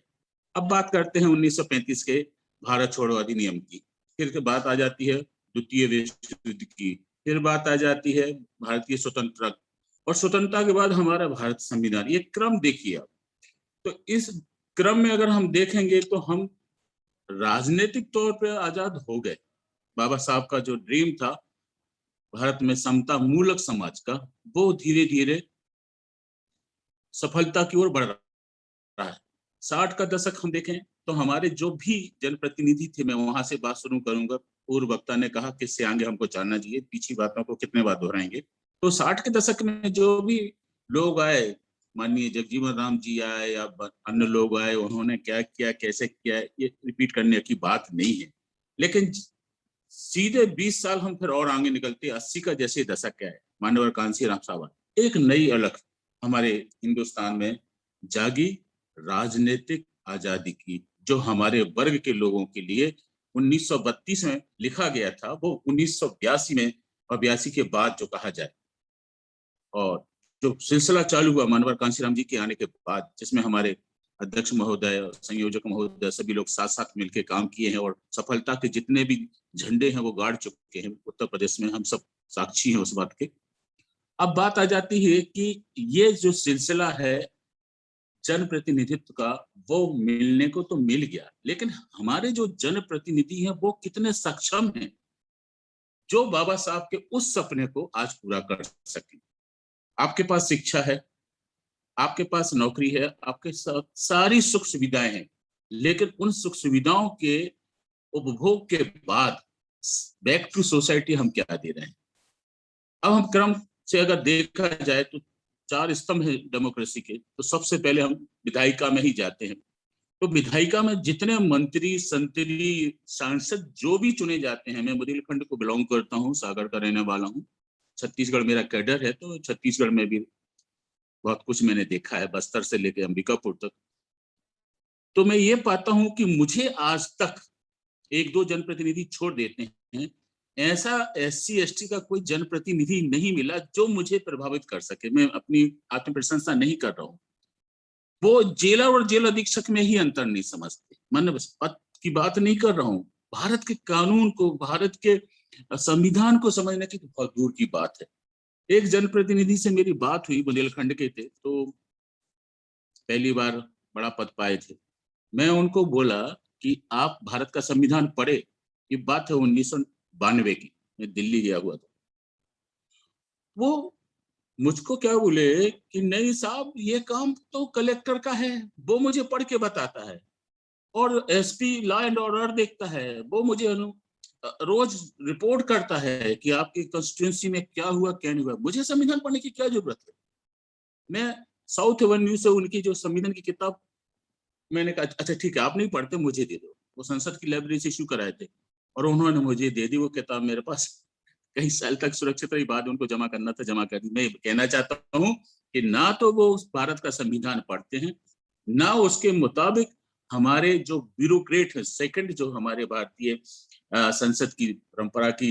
अब बात करते हैं 1935 के भारत छोड़ो अधिनियम की, फिर बात आ जाती है द्वितीय विश्व युद्ध की, फिर बात आ जाती है भारतीय स्वतंत्रता, और स्वतंत्रता के बाद हमारा भारत संविधान। ये क्रम देखिए आप। तो इस क्रम में अगर हम देखेंगे तो हम राजनीतिक तौर पे आजाद हो गए। बाबा साहब का जो ड्रीम था भारत में समता मूलक समाज का, वो धीरे धीरे सफलता की ओर बढ़ रहा है। 60 का दशक हम देखें तो हमारे जो भी जनप्रतिनिधि थे, मैं वहां से बात शुरू करूंगा। पूर्व वक्ता ने कहा कि इससे आगे हमको जानना चाहिए, पीछी बातों को कितने बार दोहराएंगे। तो 60 के दशक में जो भी लोग आए, माननीय जगजीवन राम जी आए या अन्य लोग आए, उन्होंने क्या किया, कैसे किया, ये रिपीट करने की बात नहीं है। लेकिन सीधे 20 साल हम फिर और आगे निकलते 80 का जैसे दशक है, माननीय कांसी राम साहब, एक नई अलग हमारे हिंदुस्तान में जागी राजनीतिक आजादी की, जो हमारे वर्ग के लोगों के लिए 1932 में लिखा गया था, वो 1982 में और 82 के बाद जो कहा जाए, और जो सिलसिला चालू हुआ मानवर कांसीराम जी के आने के बाद, जिसमें हमारे अध्यक्ष महोदय, संयोजक महोदय, सभी लोग साथ साथ मिलकर काम किए हैं और सफलता के जितने भी झंडे हैं वो गाड़ चुके हैं उत्तर प्रदेश में, हम सब साक्षी हैं उस बात के। अब बात आ जाती है कि ये जो सिलसिला है जनप्रतिनिधित्व का, वो मिलने को तो मिल गया, लेकिन हमारे जो जनप्रतिनिधि हैं वो कितने सक्षम हैं जो बाबा साहब के उस सपने को आज पूरा कर सके। आपके पास शिक्षा है, आपके पास नौकरी है, आपके साथ सारी सुख सुविधाएं हैं, लेकिन उन सुख सुविधाओं के उपभोग के बाद बैक टू सोसाइटी हम क्या दे रहे हैं? अब हम क्रम से अगर देखा जाए तो 4 स्तंभ है डेमोक्रेसी के, तो सबसे पहले हम विधायिका में ही जाते हैं। तो विधायिका में जितने मंत्री, संतरी, सांसद जो भी चुने जाते हैं, मैं बुंदेलखंड को बिलोंग करता हूँ, सागर का रहने वाला हूँ, छत्तीसगढ़ मेरा कैडर है, तो छत्तीसगढ़ में भी बहुत कुछ मैंने देखा है, बस्तर से लेकर अंबिकापुर तक। तो मैं ये पाता हूं कि मुझे आज तक 1-2 जनप्रतिनिधि छोड़ देते हैं, ऐसा SC ST का कोई जनप्रतिनिधि नहीं मिला जो मुझे प्रभावित कर सके। मैं अपनी आत्म प्रशंसा नहीं कर रहा हूँ, वो जेलर और जेल अधीक्षक में ही अंतर नहीं समझते। मैं बस पद की बात नहीं कर रहा हूँ, भारत के कानून को, भारत के संविधान को समझने की तो बहुत दूर की बात है। एक जनप्रतिनिधि से मेरी बात हुई, बुंदेलखंड के थे, तो पहली बार बड़ा पद पाए थे। मैं उनको बोला कि आप भारत का संविधान पढ़े, ये बात है 1992 की, मैं दिल्ली गया हुआ था। वो मुझको क्या बोले कि नहीं साहब, ये काम तो कलेक्टर का है, वो मुझे पढ़ के बताता है, और SP लॉ एंड ऑर्डर देखता है, वो मुझे रोज रिपोर्ट करता है कि आपकी कंस्टिट्यूंसी में क्या हुआ क्या नहीं हुआ, मुझे संविधान पढ़ने की क्या जरूरत है। मैं साउथ एवेन्यू से उनकी जो संविधान की किताब, मैंने कहा अच्छा ठीक है आप नहीं पढ़ते, मुझे दे दो। वो संसद की लाइब्रेरी से इश्यू कराए थे और उन्होंने मुझे दे दी वो किताब। मेरे पास कई साल तक सुरक्षित रही, बाद उनको जमा करना था, जमा कर दी। मैं कहना चाहता हूँ कि ना तो वो भारत का संविधान पढ़ते हैं, ना उसके मुताबिक हमारे जो ब्यूरोक्रेट है, सेकंड जो हमारे भारतीय संसद की परंपरा की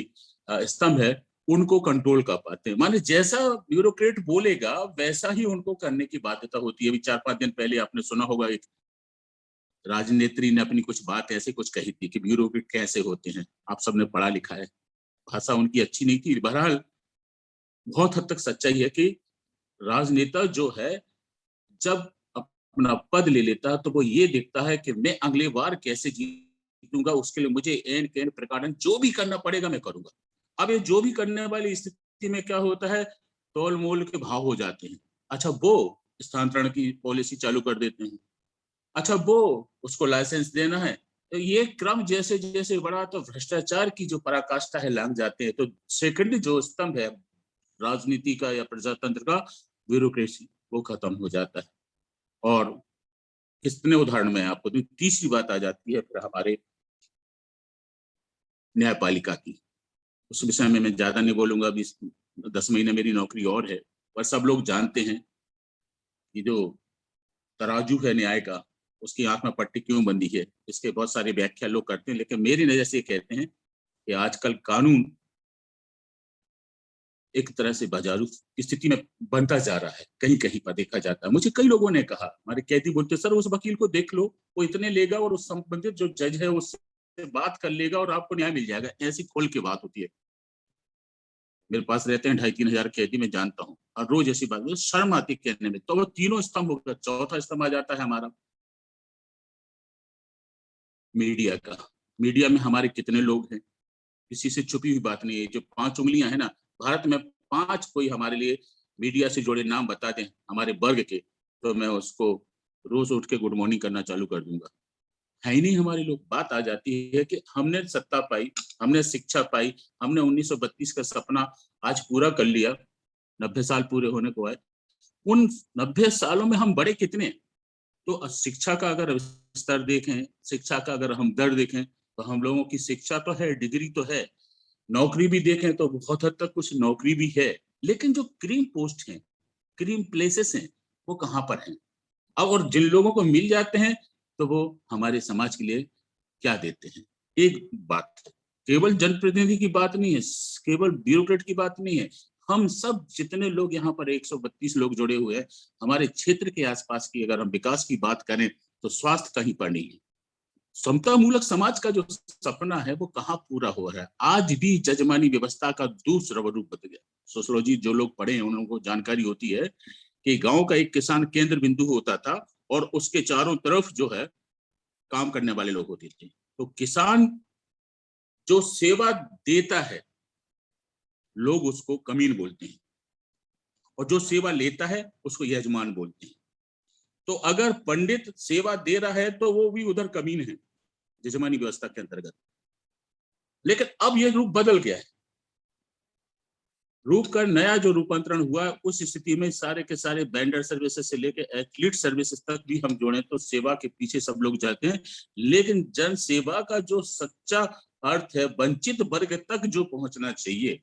स्तंभ है, उनको कंट्रोल कर पाते हैं। माने जैसा ब्यूरोक्रेट बोलेगा वैसा ही उनको करने की बाध्यता होती है। अभी 4-5 दिन पहले आपने सुना होगा, एक राजनेत्री ने अपनी कुछ बात ऐसे कुछ कही थी कि ब्यूरोक्रेट कैसे होते हैं। आप सबने पढ़ा लिखा है, भाषा उनकी अच्छी नहीं थी, बहरहाल बहुत हद तक सच्चाई है कि राजनेता जो है जब अपना पद ले लेता तो वो ये देखता है कि मैं अगले बार कैसे जीतूंगा, उसके लिए मुझे एन केन प्रकार जो भी करना पड़ेगा मैं करूंगा। अब ये जो भी करने वाली स्थिति में क्या होता है, तोल मोल के भाव हो जाते हैं। अच्छा वो स्थानांतरण की पॉलिसी चालू कर देते हैं, अच्छा वो उसको लाइसेंस देना है, तो ये क्रम जैसे जैसे बढ़ा तो भ्रष्टाचार की जो पराकाष्ठा है लांग जाते हैं। तो सेकंड जो स्तंभ है राजनीति का या प्रजातंत्र का, ब्यूरोक्रेसी, वो खत्म हो जाता है। और कितने उदाहरण में आपको तो तीसरी बात आ जाती है फिर हमारे न्यायपालिका की। उस विषय में मैं ज्यादा नहीं बोलूंगा, अभी 10 महीने मेरी नौकरी और है, पर सब लोग जानते हैं कि जो तराजू है न्याय का, उसकी आंख में पट्टी क्यों बंधी है, इसके बहुत सारे व्याख्या लोग करते हैं, लेकिन मेरी नजर से ये कहते हैं कि आजकल कानून एक तरह से बाजारू की स्थिति में बनता जा रहा है, कहीं कहीं पर देखा जाता है। मुझे कई लोगों ने कहा, हमारे कैदी बोलते सर उस वकील को देख लो, वो इतने लेगा और उस संबंधित जो जज है उससे बात कर लेगा और आपको न्याय मिल जाएगा। ऐसी खोल की बात होती है। मेरे पास रहते हैं 2,500-3 हजार कैदी, मैं जानता हूँ, और रोज ऐसी बात, मुझे शर्म आती कहने में। तो वो तीनों स्तंभ होगा, चौथा स्तंभ आ जाता है हमारा मीडिया का। मीडिया में हमारे कितने लोग हैं, किसी से छुपी हुई बात नहीं है। जो 5 उंगलियां है ना, भारत में 5 कोई हमारे लिए मीडिया से जुड़े नाम बता दें हमारे वर्ग के, तो मैं उसको रोज उठ के गुड मॉर्निंग करना चालू कर दूंगा। है ही नहीं हमारे लोग। बात आ जाती है कि हमने सत्ता पाई, हमने शिक्षा पाई, हमने 1932 का सपना आज पूरा कर लिया, 90 साल पूरे होने को आए। उन 90 सालों में हम बड़े कितने? तो शिक्षा का अगर स्तर देखें, शिक्षा का अगर हम दर देखें, तो हम लोगों की शिक्षा तो है, डिग्री तो है, नौकरी भी देखें तो बहुत हद तक कुछ नौकरी भी है, लेकिन जो क्रीम पोस्ट हैं, क्रीम प्लेसेस हैं, वो कहाँ पर हैं? अब और जिन लोगों को मिल जाते हैं तो वो हमारे समाज के लिए क्या देते हैं? एक बात, केवल जनप्रतिनिधि की बात नहीं है, केवल ब्यूरोक्रेट की बात नहीं है, हम सब जितने लोग यहाँ पर 132 लोग जुड़े हुए हैं, हमारे क्षेत्र के आसपास की अगर हम विकास की बात करें तो स्वास्थ्य कहीं पर नहीं है। समता मूलक समाज का जो सपना है वो कहाँ पूरा हो रहा है। आज भी जजमानी व्यवस्था का दूसरा रूप बदल गया। सोशियोलॉजी जो लोग पढ़े हैं उन लोगों को जानकारी होती है कि गांव का एक किसान केंद्र बिंदु होता था और उसके चारों तरफ जो है काम करने वाले लोग होते थे। तो किसान जो सेवा देता है लोग उसको कमीन बोलते हैं, और जो सेवा लेता है उसको यजमान बोलते हैं। तो अगर पंडित सेवा दे रहा है तो वो भी उधर कमीन है जजमानी व्यवस्था के अंतर्गत। लेकिन अब ये रूप बदल गया है। रूप का नया जो रूपांतरण हुआ उस स्थिति में सारे के सारे वेंडर सर्विसेज से लेकर एथलीट सर्विसेज तक भी हम जोड़े तो सेवा के पीछे सब लोग जाते हैं। लेकिन जन सेवा का जो सच्चा अर्थ है, वंचित वर्ग तक जो पहुंचना चाहिए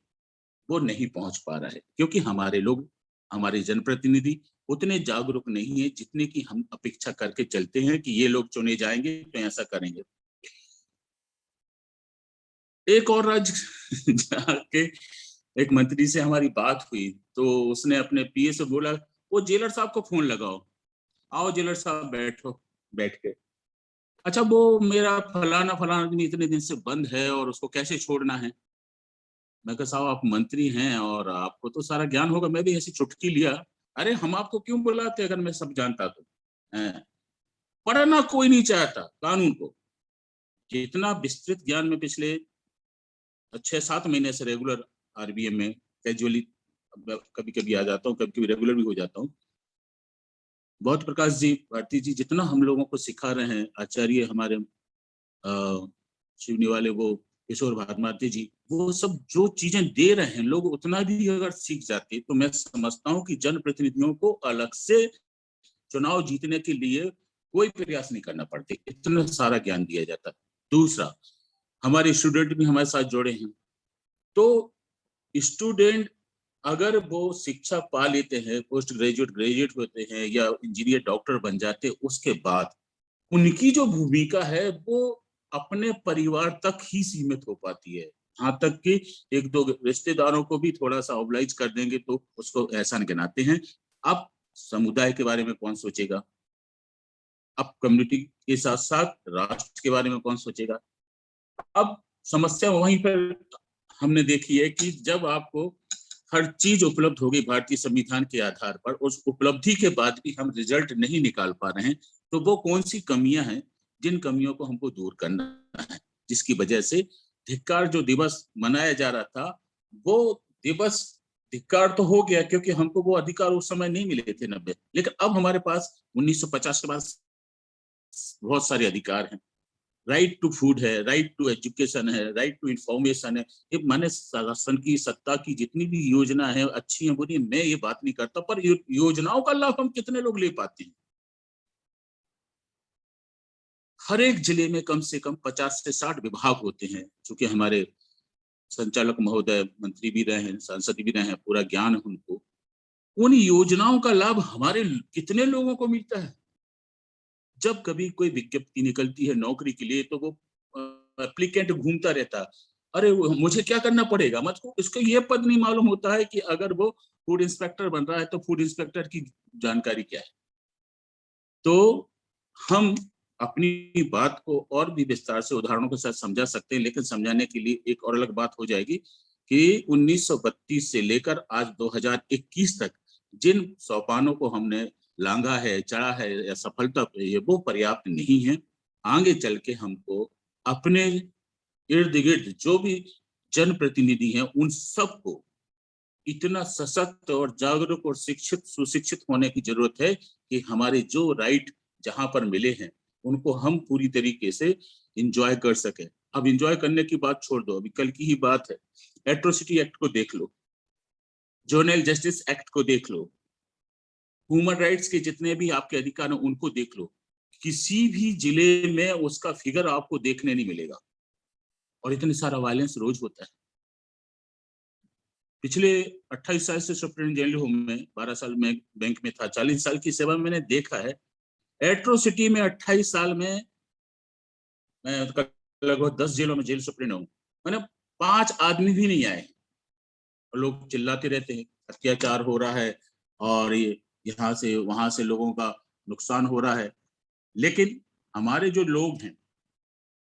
वो नहीं पहुंच पा रहा है, क्योंकि हमारे लोग, हमारे जनप्रतिनिधि उतने जागरूक नहीं है जितने की हम अपेक्षा करके चलते हैं कि ये लोग चुने जाएंगे तो ऐसा करेंगे। एक और राज्य जाके एक मंत्री से हमारी बात हुई तो उसने अपने पीए से बोला, वो जेलर साहब को फोन लगाओ, आओ जेलर साहब बैठो। बैठ के, अच्छा वो मेरा फलाना फलाना आदमी इतने दिन से बंद है और उसको कैसे छोड़ना है। मैं कहा साहब आप मंत्री हैं और आपको तो सारा ज्ञान होगा, मैं भी ऐसी चुटकी लिया। अरे हम आपको क्यों बुलाते अगर मैं सब जानता तो। पढ़ना कोई नहीं चाहता कानून को। जितना विस्तृत ज्ञान में पिछले 6-7 महीने से रेगुलर आरबीएम में कैजुअली कभी कभी आ जाता हूँ, कभी कभी रेगुलर भी हो जाता हूँ। बहुत प्रकाश जी, भारती जी जितना हम लोगों को सिखा रहे हैं, आचार्य हमारे शिवनी वाले वो किशोर भारती जी, वो सब जो चीजें दे रहे हैं लोग उतना भी अगर सीख जाते तो मैं समझता हूँ कि जनप्रतिनिधियों को अलग से चुनाव जीतने के लिए कोई प्रयास नहीं करना पड़ते, इतना सारा ज्ञान दिया जाता। दूसरा, हमारे स्टूडेंट भी हमारे साथ जुड़े हैं, तो स्टूडेंट अगर वो शिक्षा पा लेते हैं, पोस्ट ग्रेजुएट ग्रेजुएट होते हैं या इंजीनियर डॉक्टर बन जाते हैं, उसके बाद उनकी जो भूमिका है वो अपने परिवार तक ही सीमित हो पाती है। यहाँ तक कि एक दो रिश्तेदारों को भी थोड़ा सा ऑब्लाइज कर देंगे तो उसको एहसान गिनाते हैं। अब समुदाय के बारे में कौन सोचेगा, अब कम्युनिटी के साथ साथ राष्ट्र के बारे में कौन सोचेगा। अब समस्या वहीं पर हमने देखी है कि जब आपको हर चीज उपलब्ध होगी भारतीय संविधान के आधार पर, उस उपलब्धि के बाद भी हम रिजल्ट नहीं निकाल पा रहे हैं, तो वो कौन सी कमियां हैं जिन कमियों को हमको दूर करना है, जिसकी वजह से धिक्कार जो दिवस मनाया जा रहा था वो दिवस धिक्कार तो हो गया क्योंकि हमको वो अधिकार उस समय नहीं मिले थे 90, लेकिन अब हमारे पास 1950 के बाद बहुत सारे अधिकार हैं। राइट टू फूड है, राइट टू एजुकेशन है, राइट टू इंफॉर्मेशन है। ये माने शासन की सत्ता की जितनी भी योजना है अच्छी है बुरी, मैं ये बात नहीं करता, पर योजनाओं का लाभ हम कितने लोग ले पाते हैं। हर एक जिले में कम से कम 50 से 60 विभाग होते हैं। चूंकि हमारे संचालक महोदय मंत्री भी रहे हैं, सांसद भी रहे हैं, पूरा ज्ञान है उनको। उन योजनाओं का लाभ हमारे कितने लोगों को मिलता है। जब कभी कोई विज्ञप्ति निकलती है नौकरी के लिए तो वो एप्लीकेंट घूमता रहता, अरे मुझे क्या करना पड़ेगा, मतलब इसको ये पद नहीं मालूम होता है कि अगर वो फूड इंस्पेक्टर बन रहा है तो फूड इंस्पेक्टर की जानकारी क्या है। तो हम अपनी बात को और भी विस्तार से उदाहरणों के साथ समझा सकते हैं, लेकिन समझाने के लिए एक और अलग बात हो जाएगी कि 1932 से लेकर आज 2021 तक जिन सोपानों को हमने लांघा है, चढ़ा है या सफलता पे, वो पर्याप्त नहीं है। आगे चल के हमको अपने इर्द गिर्द जो भी जनप्रतिनिधि हैं उन सबको इतना सशक्त और जागरूक और शिक्षित सुशिक्षित होने की जरूरत है कि हमारे जो राइट जहां पर मिले हैं उनको हम पूरी तरीके से इंजॉय कर सके। अब इंजॉय करने की बात छोड़ दो, अभी कल की ही बात है, एट्रोसिटी एक्ट को देख लो, जुवेनाइल जस्टिस एक्ट को देख लो, ह्यूमन राइट्स के जितने भी आपके अधिकार हैं उनको देख लो। किसी भी जिले में उसका फिगर आपको देखने नहीं मिलेगा, और इतने सारा वायलेंस रोज होता है। पिछले 28 साल से सुप्रीम जेल में 12 साल में बैंक में था, 40 साल की सेवा मैंने देखा है। एट्रोसिटी में 28 साल में मैं लगभग 10 जेलों में जेल सुप्रीम हूँ, मैंने 5 आदमी भी नहीं आए लोग चिल्लाते रहते हैं अत्याचार हो रहा है और ये यहाँ से वहां से लोगों का नुकसान हो रहा है, लेकिन हमारे जो लोग हैं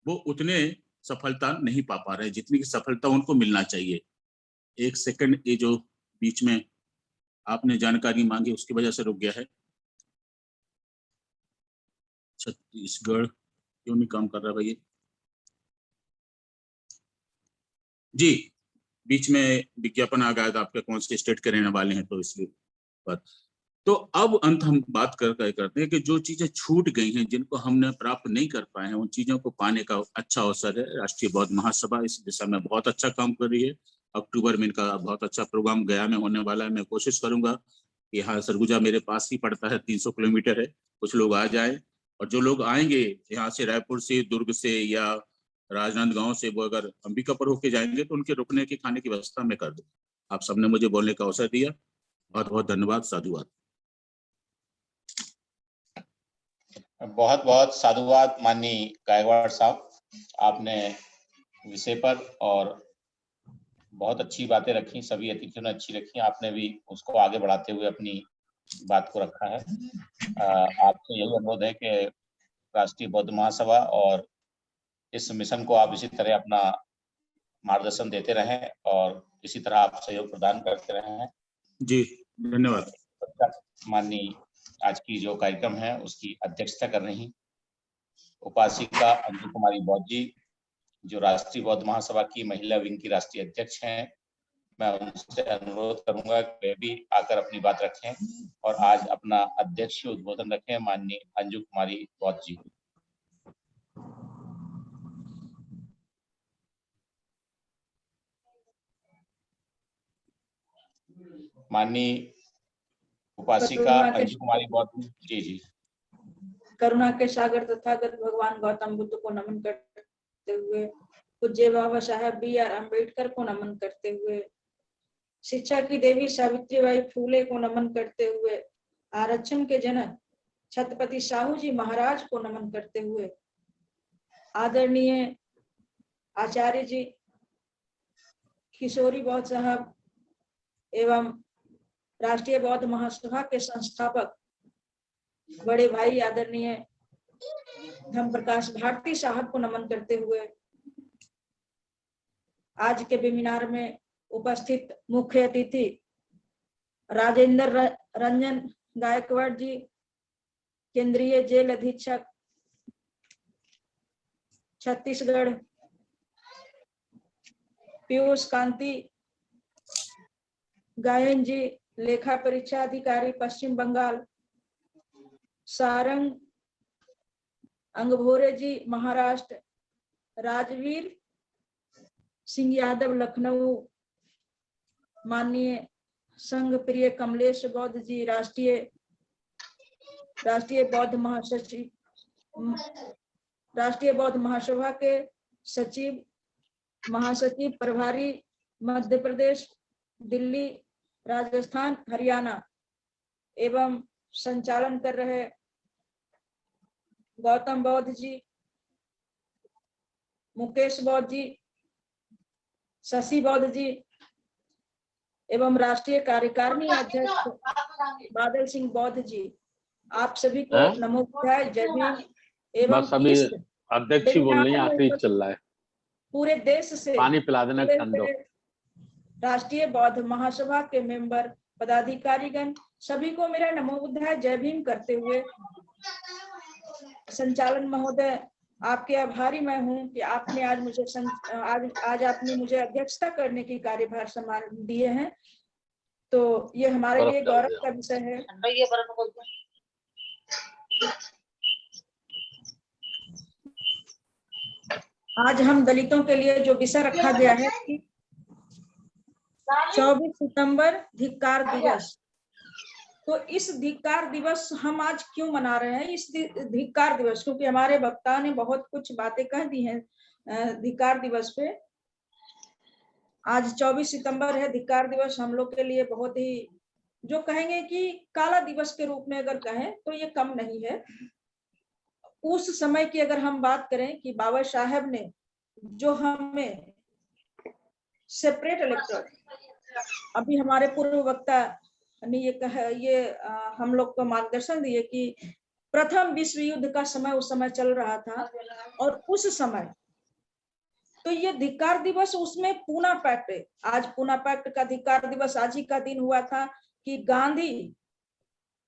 वो उतने सफलता नहीं पा रहे जितनी की सफलता उनको मिलना चाहिए। एक सेकंड, ये जो बीच में आपने जानकारी मांगी उसकी वजह से रुक गया है। छत्तीसगढ़ क्यों नहीं काम कर रहा भाई? जी, बीच में विज्ञापन आ गया था आपके कौन से स्टेट के रहने वाले हैं, तो इसलिए बात। तो अब अंत हम बात करते हैं कि जो चीजें छूट गई हैं, जिनको हमने प्राप्त नहीं कर पाए हैं, उन चीजों को पाने का अच्छा अवसर है। राष्ट्रीय बौद्ध महासभा इस दिशा में बहुत अच्छा काम कर रही है। अक्टूबर में इनका बहुत अच्छा प्रोग्राम गया में होने वाला है। मैं कोशिश करूंगा कि यहाँ सरगुजा मेरे पास ही पड़ता है, 300 किलोमीटर है, कुछ लोग आ जाए, और जो लोग आएंगे यहाँ से, रायपुर से, दुर्ग से या राजनांदगांव से, वो अगर अंबिकापुर होके जाएंगे तो उनके रुकने की खाने की व्यवस्था मैं कर दूँ। आप सबने मुझे बोलने का अवसर दिया, बहुत बहुत धन्यवाद, साधुवाद। बहुत बहुत साधुवाद माननीय गायकवाड़ साहब, आपने विषय पर और बहुत अच्छी बातें रखी, सभी अतिथियों ने अच्छी रखी, आपने भी उसको आगे बढ़ाते हुए अपनी बात को रखा है। आपसे यही अनुरोध है कि राष्ट्रीय बौद्ध महासभा और इस मिशन को आप इसी तरह अपना मार्गदर्शन देते रहें और इसी तरह आप सहयोग प्रदान करते रहें। जी धन्यवाद। माननीय आज की जो कार्यक्रम है उसकी अध्यक्षता कर रही उपासिका अंजू कुमारी बौद्ध जी, जो राष्ट्रीय बौद्ध महासभा की महिला विंग की राष्ट्रीय अध्यक्ष हैं। मैं उनसे अनुरोध करूंगा कि वे भी आकर अपनी बात रखें और आज अपना अध्यक्षीय उद्बोधन रखें। माननीय अंजू कुमारी बौद्ध जी। माननीय उपासिका अंजू कुमारी बौद्ध जी। जी, करुणा के सागर तथागत भगवान गौतम बुद्ध को नमन करते हुए, पूज्य बाबा साहेब B.R. अम्बेडकर को नमन करते हुए, शिक्षा की देवी सावित्रीबाई फूले को नमन करते हुए, आरक्षण के जनक छत्रपति साहू जी महाराज को नमन करते हुए, आदरणीय आचार्य जी किशोरी बौद्ध साहब एवं राष्ट्रीय बौद्ध महासभा के संस्थापक बड़े भाई आदरणीय धम्म प्रकाश भारती साहब को नमन करते हुए, आज के वेबिनार में उपस्थित मुख्य अतिथि राजेंद्र रंजन गायकवाड़ जी, केंद्रीय जेल अधीक्षक छत्तीसगढ़, पीयूष कांति गायन जी, लेखा परीक्षा अधिकारी पश्चिम बंगाल, सारंग अंगभोरे जी महाराष्ट्र, राजवीर सिंह यादव लखनऊ, माननीय संघ प्रिय कमलेश बौद्ध जी राष्ट्रीय बौद्ध महासभा के सचिव महासचिव प्रभारी मध्य प्रदेश, दिल्ली, राजस्थान, हरियाणा एवं संचालन कर रहे गौतम बौद्ध जी, मुकेश बौद्ध जी, शशि बौद्ध जी एवं राष्ट्रीय कार्यकारिणी अध्यक्ष बादल सिंह बौद्ध जी, आप सभी को नमो बुद्धाय, जय भीम। एवं सभी अध्यक्ष ही बोल रही हैं, आखिरी चल रहा है, पूरे देश से पानी पिला देना ठंडो। राष्ट्रीय बौद्ध महासभा के मेंबर, पदाधिकारीगण सभी को मेरा नमो बुद्धाय, जय भीम करते हुए, संचालन महोदय आपके आभारी मैं हूं कि आपने आज मुझे आज आपने मुझे अध्यक्षता करने की कार्यभार संभाल दिए हैं, तो ये हमारे लिए गौरव का विषय है। आज हम दलितों के लिए जो विषय रखा गया है कि 24 सितंबर धिक्कार दिवस, तो इस धिक्कार दिवस हम आज क्यों मना रहे हैं? इस धिक्कार दिवस क्योंकि हमारे वक्ता ने बहुत कुछ बातें कह दी हैं धिक्कार दिवस पे। आज 24 सितंबर है, धिक्कार दिवस हम लोग के लिए बहुत ही, जो कहेंगे कि काला दिवस के रूप में अगर कहें तो ये कम नहीं है। उस समय की अगर हम बात करें कि बाबा साहेब ने जो हमें सेपरेट इलेक्टोरेट अभी हमारे पूर्व वक्ता ने ये कहा, ये हम लोग को मार्गदर्शन दिए कि प्रथम विश्व युद्ध का समय उस समय चल रहा था, और उस समय तो ये धिक्कार दिवस, उसमें पूना पैक्ट, आज पूना पैक्ट का धिक्कार दिवस आज ही का दिन हुआ था कि गांधी,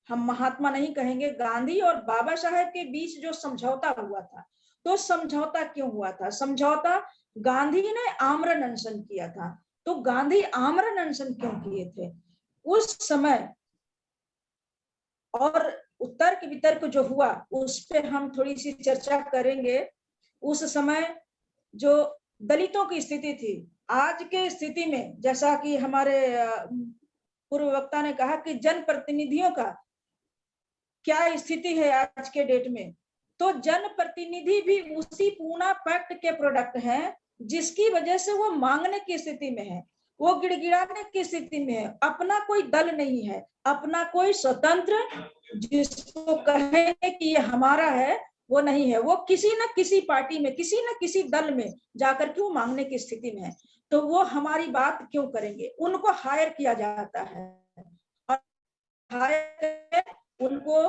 हम महात्मा नहीं कहेंगे, गांधी और बाबा साहेब के बीच जो समझौता हुआ था, तो समझौता क्यों हुआ था? समझौता, गांधी ने आमरण अनशन किया था। तो गांधी आमरण अनशन क्यों किए थे उस समय, और तर्क वितर्क जो हुआ उस पे हम थोड़ी सी चर्चा करेंगे। उस समय जो दलितों की स्थिति थी, आज के स्थिति में, जैसा कि हमारे पूर्व वक्ता ने कहा कि जनप्रतिनिधियों का क्या स्थिति है आज के डेट में, तो जनप्रतिनिधि भी उसी पूना पैक्ट के प्रोडक्ट हैं, जिसकी वजह से वो मांगने की स्थिति में है, वो गिड़गिड़ाने की स्थिति में है। अपना कोई दल नहीं है, अपना कोई स्वतंत्र जिसको कहेंगे कि ये हमारा है, वो नहीं है। वो किसी न किसी पार्टी में, किसी न किसी दल में जाकर के वो मांगने की स्थिति में है। तो वो हमारी बात क्यों करेंगे? उनको हायर किया जाता है, और हायर उनको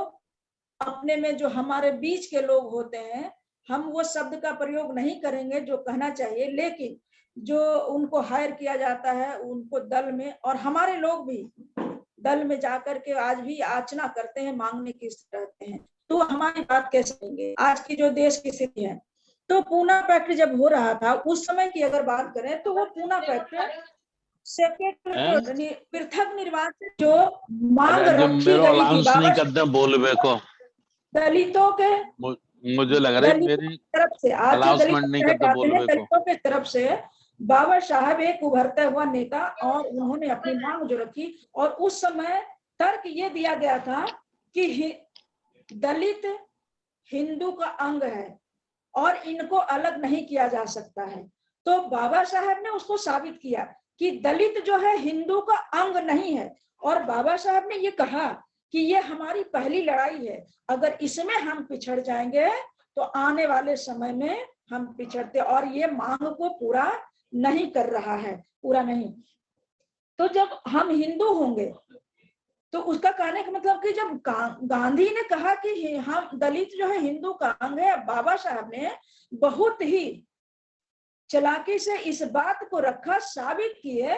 अपने में जो हमारे बीच के लोग होते हैं, हम वो शब्द का प्रयोग नहीं करेंगे जो कहना चाहिए, लेकिन जो उनको हायर किया जाता है उनको दल में, और हमारे लोग भी दल में जाकर के आज भी याचना करते हैं, मांगने की स्थिति रहते हैं। तो हमारी बात कैसे करेंगे आज की जो देश की स्थिति है? तो पूना पैक्ट जब हो रहा था उस समय की अगर बात करें तो वो पूना पैक्ट सेपरेट पृथक निर्वाचन जो मांग रखी गई थी नहीं करते बोलबे को दलितों के, मुझे लग रहा है मेरी तरफ से, आज जो अनाउंसमेंट नहीं करते बोलबे को, दलितों के तरफ से बाबा साहब एक उभरता हुआ नेता, और उन्होंने अपनी मांग जो रखी, और उस समय तर्क ये दिया गया था कि दलित हिंदू का अंग है और इनको अलग नहीं किया जा सकता है। तो बाबा साहब ने उसको साबित किया कि दलित जो है हिंदू का अंग नहीं है, और बाबा साहब ने ये कहा कि ये हमारी पहली लड़ाई है, अगर इसमें हम पिछड़ जाएंगे तो आने वाले समय में हम पिछड़ते, और ये मांग को पूरा नहीं कर रहा है, पूरा नहीं। तो जब हम हिंदू होंगे तो उसका कहने का मतलब कि जब गांधी ने कहा कि हम दलित जो है हिंदू का अंग है, बाबा साहब ने बहुत ही चालाकी से इस बात को रखा, साबित किए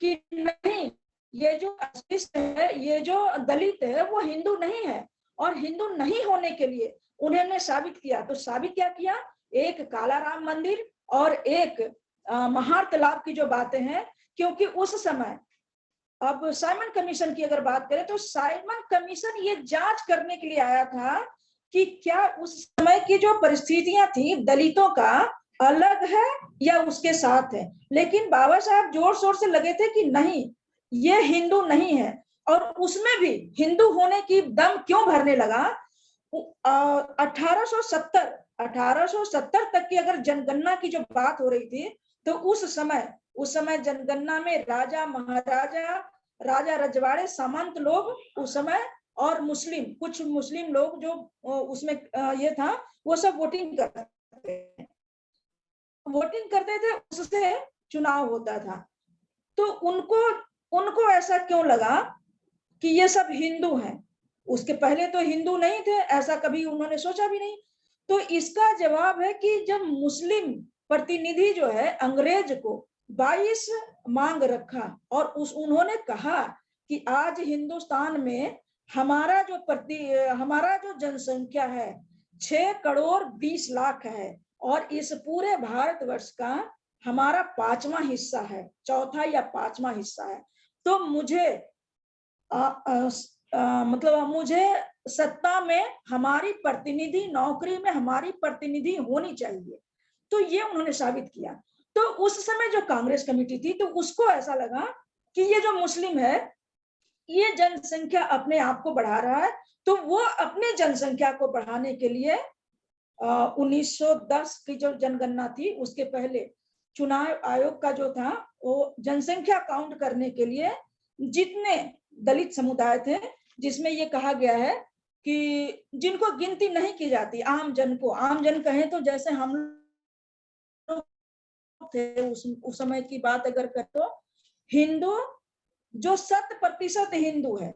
कि नहीं, ये जो अस्तित्व है, ये जो दलित है वो हिंदू नहीं है, और हिंदू नहीं होने के लिए उन्होंने साबित किया। तो साबित क्या किया? एक काला राम मंदिर और एक महार तालाब की जो बातें हैं, क्योंकि उस समय, अब साइमन कमीशन की अगर बात करें तो साइमन कमीशन ये जांच करने के लिए आया था कि क्या उस समय की जो परिस्थितियां थी दलितों का अलग है या उसके साथ है, लेकिन बाबा साहब जोर शोर से लगे थे कि नहीं, ये हिंदू नहीं है। और उसमें भी हिंदू होने की दम क्यों भरने लगा? 1870 तक की अगर जनगणना की जो बात हो रही थी, तो उस समय जनगणना में राजा महाराजा, राजा रजवाड़े, सामंत लोग उस समय, और मुस्लिम, कुछ मुस्लिम लोग जो उसमें ये था, वो सब वोटिंग करते थे, उससे चुनाव होता था। तो उनको ऐसा क्यों लगा कि ये सब हिंदू हैं? उसके पहले तो हिंदू नहीं थे, ऐसा कभी उन्होंने सोचा भी नहीं। तो इसका जवाब है कि जब मुस्लिम प्रतिनिधि जो है अंग्रेज को 22 मांग रखा, और उन्होंने कहा कि आज हिंदुस्तान में हमारा जो जनसंख्या है 6 करोड़ 20 लाख है, और इस पूरे भारतवर्ष का हमारा 5वां हिस्सा है, चौथा या 5वां हिस्सा है। तो मुझे मतलब मुझे सत्ता में हमारी प्रतिनिधि, नौकरी में हमारी प्रतिनिधि होनी चाहिए। तो ये उन्होंने साबित किया। तो उस समय जो कांग्रेस कमेटी थी, तो उसको ऐसा लगा कि ये जो मुस्लिम है ये जनसंख्या अपने आप को बढ़ा रहा है, तो वो अपने जनसंख्या को बढ़ाने के लिए 1910 की जो जनगणना थी उसके पहले चुनाव आयोग का जो था, वो जनसंख्या काउंट करने के लिए जितने दलित समुदाय थे, जिसमें ये कहा गया है कि जिनको गिनती नहीं की जाती, आम जन को, आम जन कहें तो जैसे हम थे उस समय की बात अगर कर, तो हिंदू जो 100% हिंदू है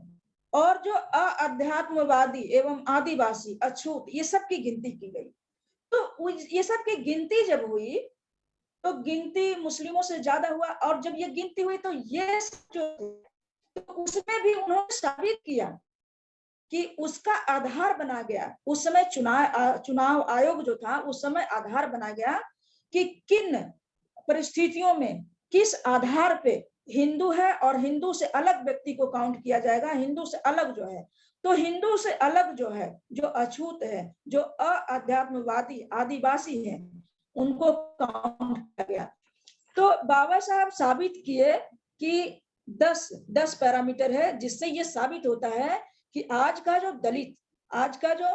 और जो अध्यात्मवादी एवं आदिवासी अछूत, ये सब की गिनती की गई। तो ये सब की गिनती जब हुई तो गिनती मुस्लिमों से ज्यादा हुआ, और जब ये गिनती हुई तो ये जो तो उसमें भी उन्होंने साबित किया कि उसका आधार बना गया। उस समय चुनाव आयोग जो था उस समय आधार बना गया कि किन परिस्थितियों में किस आधार पे हिंदू है और हिंदू से अलग व्यक्ति को काउंट किया जाएगा। हिंदू से अलग जो है, तो हिंदू से अलग जो है, जो अछूत है, जो अध्यात्मवादी आदिवासी है, उनको काउंट किया गया। तो बाबा साहब साबित किए कि 10 पैरामीटर है, जिससे ये साबित होता है कि आज का जो दलित, आज का जो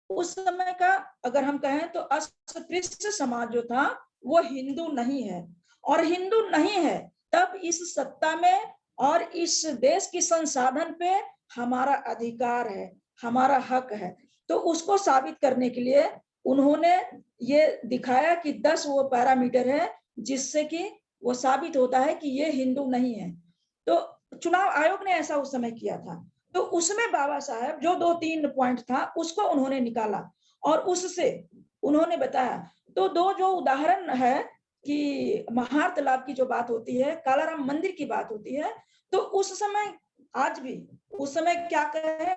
उस समय का अगर हम कहें तो अस्पृश्य समाज जो था वो हिंदू नहीं है, और हिंदू नहीं है तब इस सत्ता में और इस देश की संसाधन पे हमारा अधिकार है, हमारा हक है। तो उसको साबित करने के लिए उन्होंने ये दिखाया कि 10 वो पैरामीटर है जिससे कि वो साबित होता है कि ये हिंदू नहीं है। तो चुनाव आयोग ने ऐसा उस समय किया था। तो उसमें बाबा साहब जो 2-3 पॉइंट था उसको उन्होंने निकाला और उससे उन्होंने बताया। तो 2 जो उदाहरण है कि महार तालाब की जो बात होती है, कालाराम मंदिर की बात होती है, तो उस समय आज भी उस समय क्या कहें,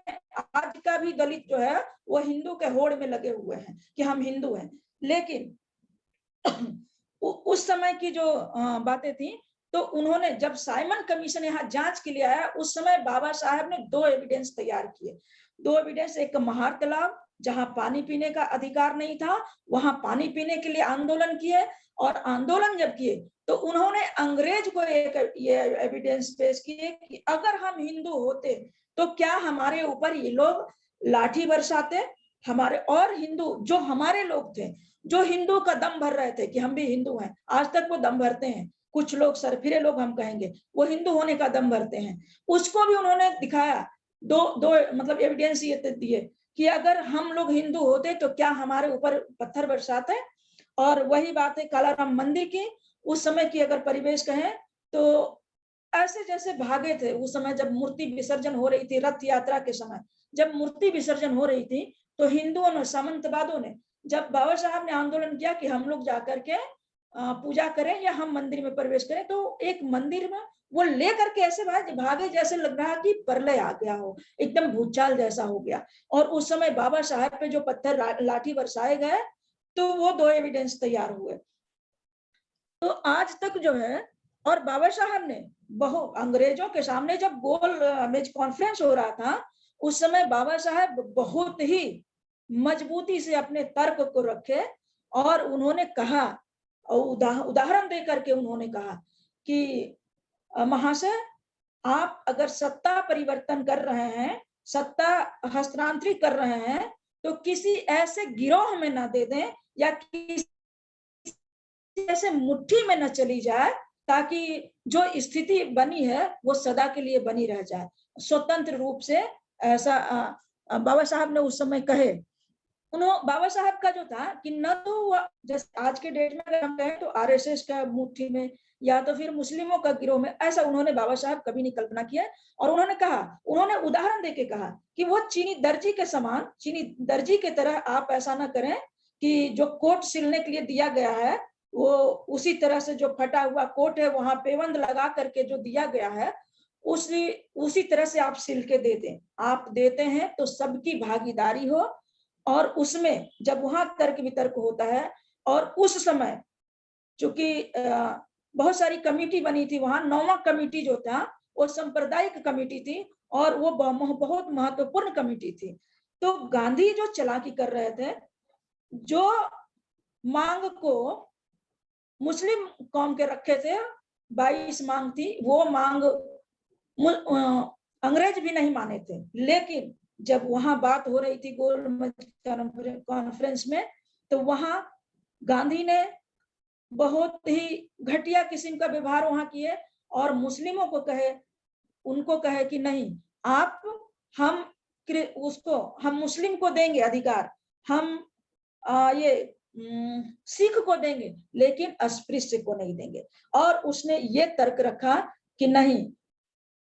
आज का भी दलित जो है वो हिंदू के होड़ में लगे हुए हैं कि हम हिंदू हैं। लेकिन उस समय की जो बातें थी, तो उन्होंने जब साइमन कमीशन यहाँ जांच के लिए आया उस समय बाबा साहब ने 2 एविडेंस तैयार किए। 2 एविडेंस, एक महार तालाब जहां पानी पीने का अधिकार नहीं था, वहां पानी पीने के लिए आंदोलन किए, और आंदोलन जब किए तो उन्होंने अंग्रेज को एक ये एविडेंस पेश किए कि अगर हम हिंदू होते तो क्या हमारे ऊपर ये लोग लाठी बरसाते हमारे, और हिंदू जो हमारे लोग थे जो हिंदू का दम भर रहे थे कि हम भी हिंदू हैं, आज तक वो दम भरते हैं, कुछ लोग सरफिरे लोग हम कहेंगे, वो हिंदू होने का दम भरते हैं, उसको भी उन्होंने दिखाया। दो मतलब एविडेंस ये दिए कि अगर हम लोग हिंदू होते तो क्या हमारे ऊपर पत्थर बरसाते। और वही बात है कालाराम मंदिर की, उस समय की अगर परिवेश कहें तो ऐसे जैसे भागे थे उस समय जब मूर्ति विसर्जन हो रही थी, रथ यात्रा के समय जब मूर्ति विसर्जन हो रही थी, तो हिंदुओं ने, सामंतवादों ने, जब बाबा साहब ने आंदोलन किया कि हम लोग जाकर के पूजा करें या हम मंदिर में प्रवेश करें, तो एक मंदिर में वो लेकर के ऐसे भागे जैसे लग रहा कि प्रलय आ गया हो, एकदम भूचाल जैसा हो गया। और उस समय बाबा साहब पे जो पत्थर लाठी बरसाए गए, तो वो 2 एविडेंस तैयार हुए। तो आज तक जो है, और बाबा साहब ने अंग्रेजों के सामने जब गोल मेज कॉन्फ्रेंस हो रहा था, उस समय बाबा साहब बहुत ही मजबूती से अपने तर्क को रखे और उन्होंने कहा, उदाहरण दे करके उन्होंने कहा कि महाशय, आप अगर सत्ता परिवर्तन कर रहे हैं, सत्ता हस्तांतरित कर रहे हैं, तो किसी ऐसे गिरोह में ना दे दें या किसी ऐसे मुट्ठी में न चली जाए ताकि जो स्थिति बनी है वो सदा के लिए बनी रह जाए, स्वतंत्र रूप से। ऐसा बाबा साहब ने उस समय कहे। बाबा साहब का जो था कि न तो जैसे आज के डेट में अगर हम कहें तो आरएसएस का मुट्ठी में या तो फिर मुस्लिमों का गिरोह में, ऐसा उन्होंने बाबा साहब कभी नहीं कल्पना किया। और उन्होंने कहा, उन्होंने उदाहरण देके कहा कि वो चीनी दर्जी के समान, चीनी दर्जी की तरह आप ऐसा ना करें कि जो कोट सिलने के लिए दिया गया है वो उसी तरह से जो फटा हुआ कोट है वहां पेवंद लगा करके जो दिया गया है उसी तरह से आप सिल के दे दें। आप देते हैं तो सबकी भागीदारी हो, और उसमें जब वहां तर्क वितर्क होता है, और उस समय चूंकि बहुत सारी कमेटी बनी थी, वहां 9वां कमेटी जो था वो सांप्रदायिक कमेटी थी और वो बहुत महत्वपूर्ण कमेटी थी। तो गांधी जो चालाकी कर रहे थे, जो मांग को मुस्लिम कौम के रखे थे, 22 मांग थी, वो मांग अंग्रेज भी नहीं माने थे। लेकिन जब वहां बात हो रही थी गोलमेज कॉन्फ्रेंस में, तो वहां गांधी ने बहुत ही घटिया किस्म का व्यवहार वहां किए और मुस्लिमों को कहे, उनको कहे कि नहीं, आप हम मुस्लिम को देंगे अधिकार, हम ये सिख को देंगे लेकिन अस्पृश्य को नहीं देंगे। और उसने ये तर्क रखा कि नहीं,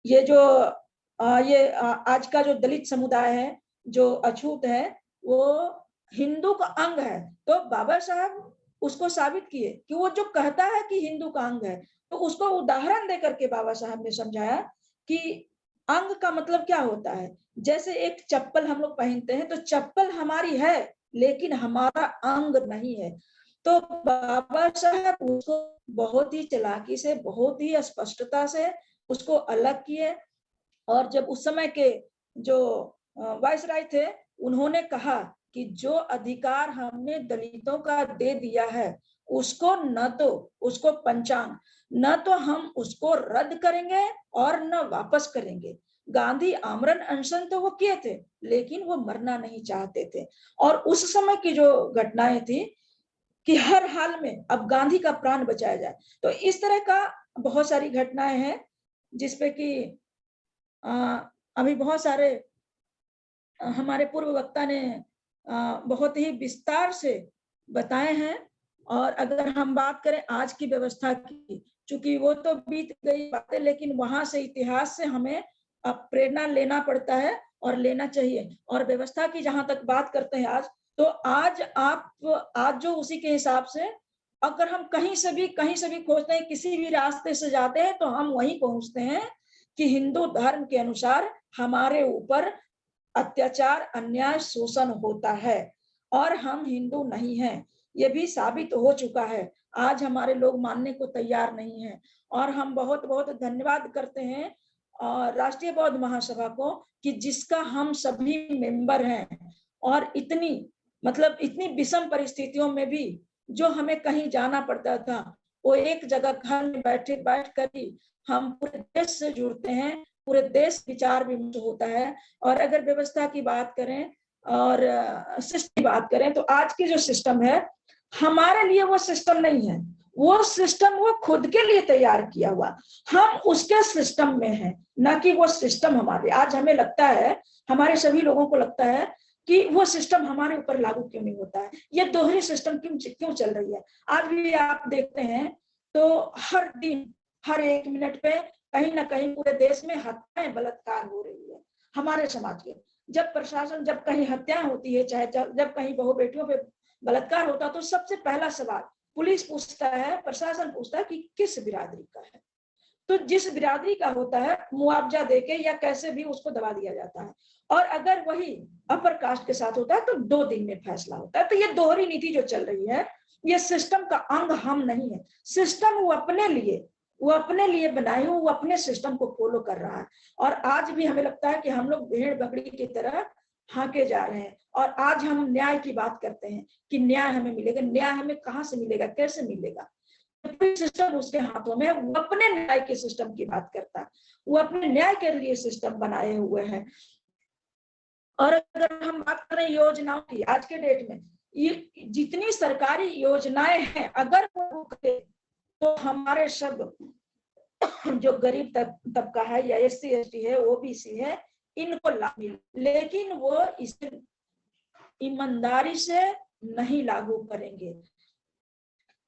ये जो आज का जो दलित समुदाय है, जो अछूत है, वो हिंदू का अंग है। तो बाबा साहब उसको साबित किए कि वो जो कहता है कि हिंदू का अंग है, तो उसको उदाहरण देकर के बाबा साहब ने समझाया कि अंग का मतलब क्या होता है। जैसे एक चप्पल हम लोग पहनते हैं, तो चप्पल हमारी है लेकिन हमारा अंग नहीं है। तो बाबा साहब उसको बहुत ही चालाकी से, बहुत ही स्पष्टता से उसको अलग किए। और जब उस समय के जो वाइसराय थे, उन्होंने कहा कि जो अधिकार हमने दलितों का दे दिया है, उसको न तो उसको पंचांग, न तो हम उसको रद्द करेंगे और न वापस करेंगे। गांधी आमरण अनशन तो वो किए थे, लेकिन वो मरना नहीं चाहते थे। और उस समय की जो घटनाएं थी कि हर हाल में अब गांधी का प्राण बचाया जाए। तो इस तरह का बहुत सारी घटनाएं हैं जिसपे कि अभी बहुत सारे हमारे पूर्व वक्ता ने बहुत ही विस्तार से बताए हैं। और अगर हम बात करें आज की व्यवस्था की, चूंकि वो तो बीत गई बातें, लेकिन वहां से इतिहास से हमें अब प्रेरणा लेना पड़ता है और लेना चाहिए। और व्यवस्था की जहां तक बात करते हैं आज, तो आज जो उसी के हिसाब से अगर हम कहीं से भी खोजते हैं, किसी भी रास्ते से जाते हैं, तो हम वहीं पहुंचते हैं कि हिंदू धर्म के अनुसार हमारे ऊपर अत्याचार, अन्याय, शोषण होता है और हम हिंदू नहीं हैं। ये भी साबित हो चुका है। आज हमारे लोग मानने को तैयार नहीं है। और हम बहुत बहुत धन्यवाद करते हैं और राष्ट्रीय बौद्ध महासभा को कि जिसका हम सभी मेंबर हैं। और इतनी विषम परिस्थितियों में भी जो हमें कहीं जाना पड़ता था, वो एक जगह घर में बैठ कर ही हम पूरे देश से जुड़ते हैं, पूरे देश विचार विमर्श होता है। और अगर व्यवस्था की बात करें और सिस्टम की बात करें, तो आज की जो सिस्टम है, हमारे लिए वो सिस्टम नहीं है। वो सिस्टम वो खुद के लिए तैयार किया हुआ, हम उसके सिस्टम में हैं, ना कि वो सिस्टम हमारे। आज हमें लगता है, हमारे सभी लोगों को लगता है कि वो सिस्टम हमारे ऊपर लागू क्यों नहीं होता है, ये दोहरी सिस्टम क्यों चल रही है। आज भी आप देखते हैं तो हर दिन, हर एक मिनट पे कहीं ना कहीं पूरे देश में हत्याएं, बलात्कार हो रही है हमारे समाज के। जब कहीं हत्याएं होती है, चाहे जब कहीं बहू बेटियों पे बलात्कार होता, तो सबसे पहला सवाल पुलिस पूछता है, प्रशासन पूछता है कि किस बिरादरी का है। तो जिस बिरादरी का होता है, मुआवजा देके या कैसे भी उसको दबा दिया जाता है। और अगर वही अपर कास्ट के साथ होता है तो 2 दिन में फैसला होता है। तो ये दोहरी नीति जो चल रही है, ये सिस्टम का अंग हम नहीं है। सिस्टम वो अपने लिए बनाए हुए, वो अपने सिस्टम को फॉलो कर रहा है। और आज भी हमें लगता है कि हम लोग भेड़ बकरी की तरह हाँके जा रहे हैं। और आज हम न्याय की बात करते हैं कि न्याय हमें मिलेगा। न्याय हमें कहाँ से मिलेगा, कैसे मिलेगा? सिस्टम उसके हाथों में है, वो अपने न्याय के सिस्टम की बात करता है, वो अपने न्याय के लिए सिस्टम बनाए हुए हैं। और अगर हम बात करें योजनाओं की, आज के डेट में ये जितनी सरकारी योजनाएं हैं, अगर वो करे तो हमारे सब जो गरीब तबका है या SC ST है, OBC है, इनको लाभ मिले, लेकिन वो इसे ईमानदारी से नहीं लागू करेंगे।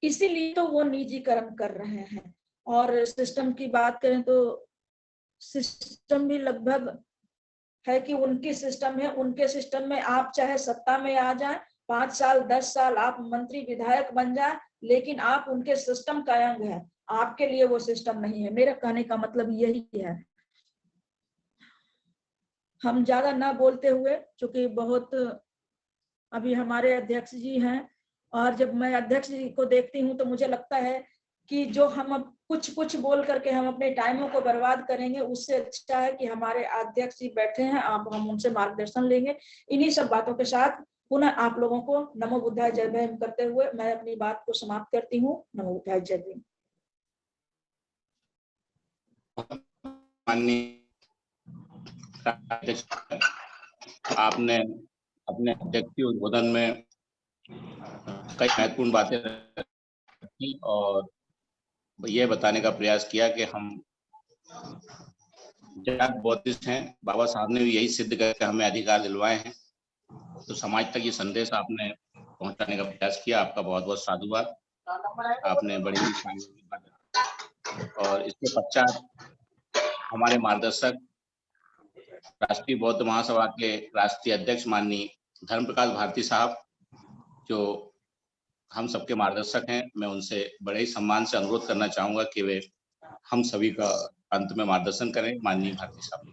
इसीलिए तो वो निजीकरण कर रहे हैं। और सिस्टम की बात करें तो सिस्टम भी लगभग है कि उनकी सिस्टम है, उनके सिस्टम में आप चाहे सत्ता में आ जाए, 5 साल 10 साल आप मंत्री विधायक बन जाए, लेकिन आप उनके सिस्टम का अंग है, आपके लिए वो सिस्टम नहीं है। मेरा कहने का मतलब यही है। हम ज्यादा ना बोलते हुए, चूंकि बहुत अभी हमारे अध्यक्ष जी हैं, और जब मैं अध्यक्ष जी को देखती हूँ तो मुझे लगता है कि जो हम अब कुछ बोल करके हम अपने टाइमों को बर्बाद करेंगे, उससे अच्छा है कि हमारे अध्यक्ष जी बैठे हैं, हम उनसे मार्गदर्शन लेंगे। इन्हीं सब बातों के साथ पुनः आप लोगों को नमो बुद्धाय जय भीम करते हुए मैं अपनी बात को समाप्त करती हूँ। नमो बुद्धाय जय भीम। आपने अपने अध्यक्षीय उद्बोधन में कई महत्वपूर्ण बातें रखी और ये बताने का प्रयास किया कि हम जाट बौद्धिस्ट हैं। बाबा साहब ने भी यही सिद्ध करके हमें अधिकार दिलवाए हैं। तो समाज तक ये संदेश आपने पहुंचाने का प्रयास किया। आपका बहुत बहुत साधुवाद, आपने बड़ी और इसके पश्चात हमारे मार्गदर्शक राष्ट्रीय बौद्ध महासभा के राष्ट्रीय अध्यक्ष माननीय धर्म प्रकाश भारती साहब, जो हम सबके मार्गदर्शक हैं, मैं उनसे बड़े ही सम्मान से अनुरोध करना चाहूंगा कि वे हम सभी का अंत में मार्गदर्शन करें। माननीय भारती साहब।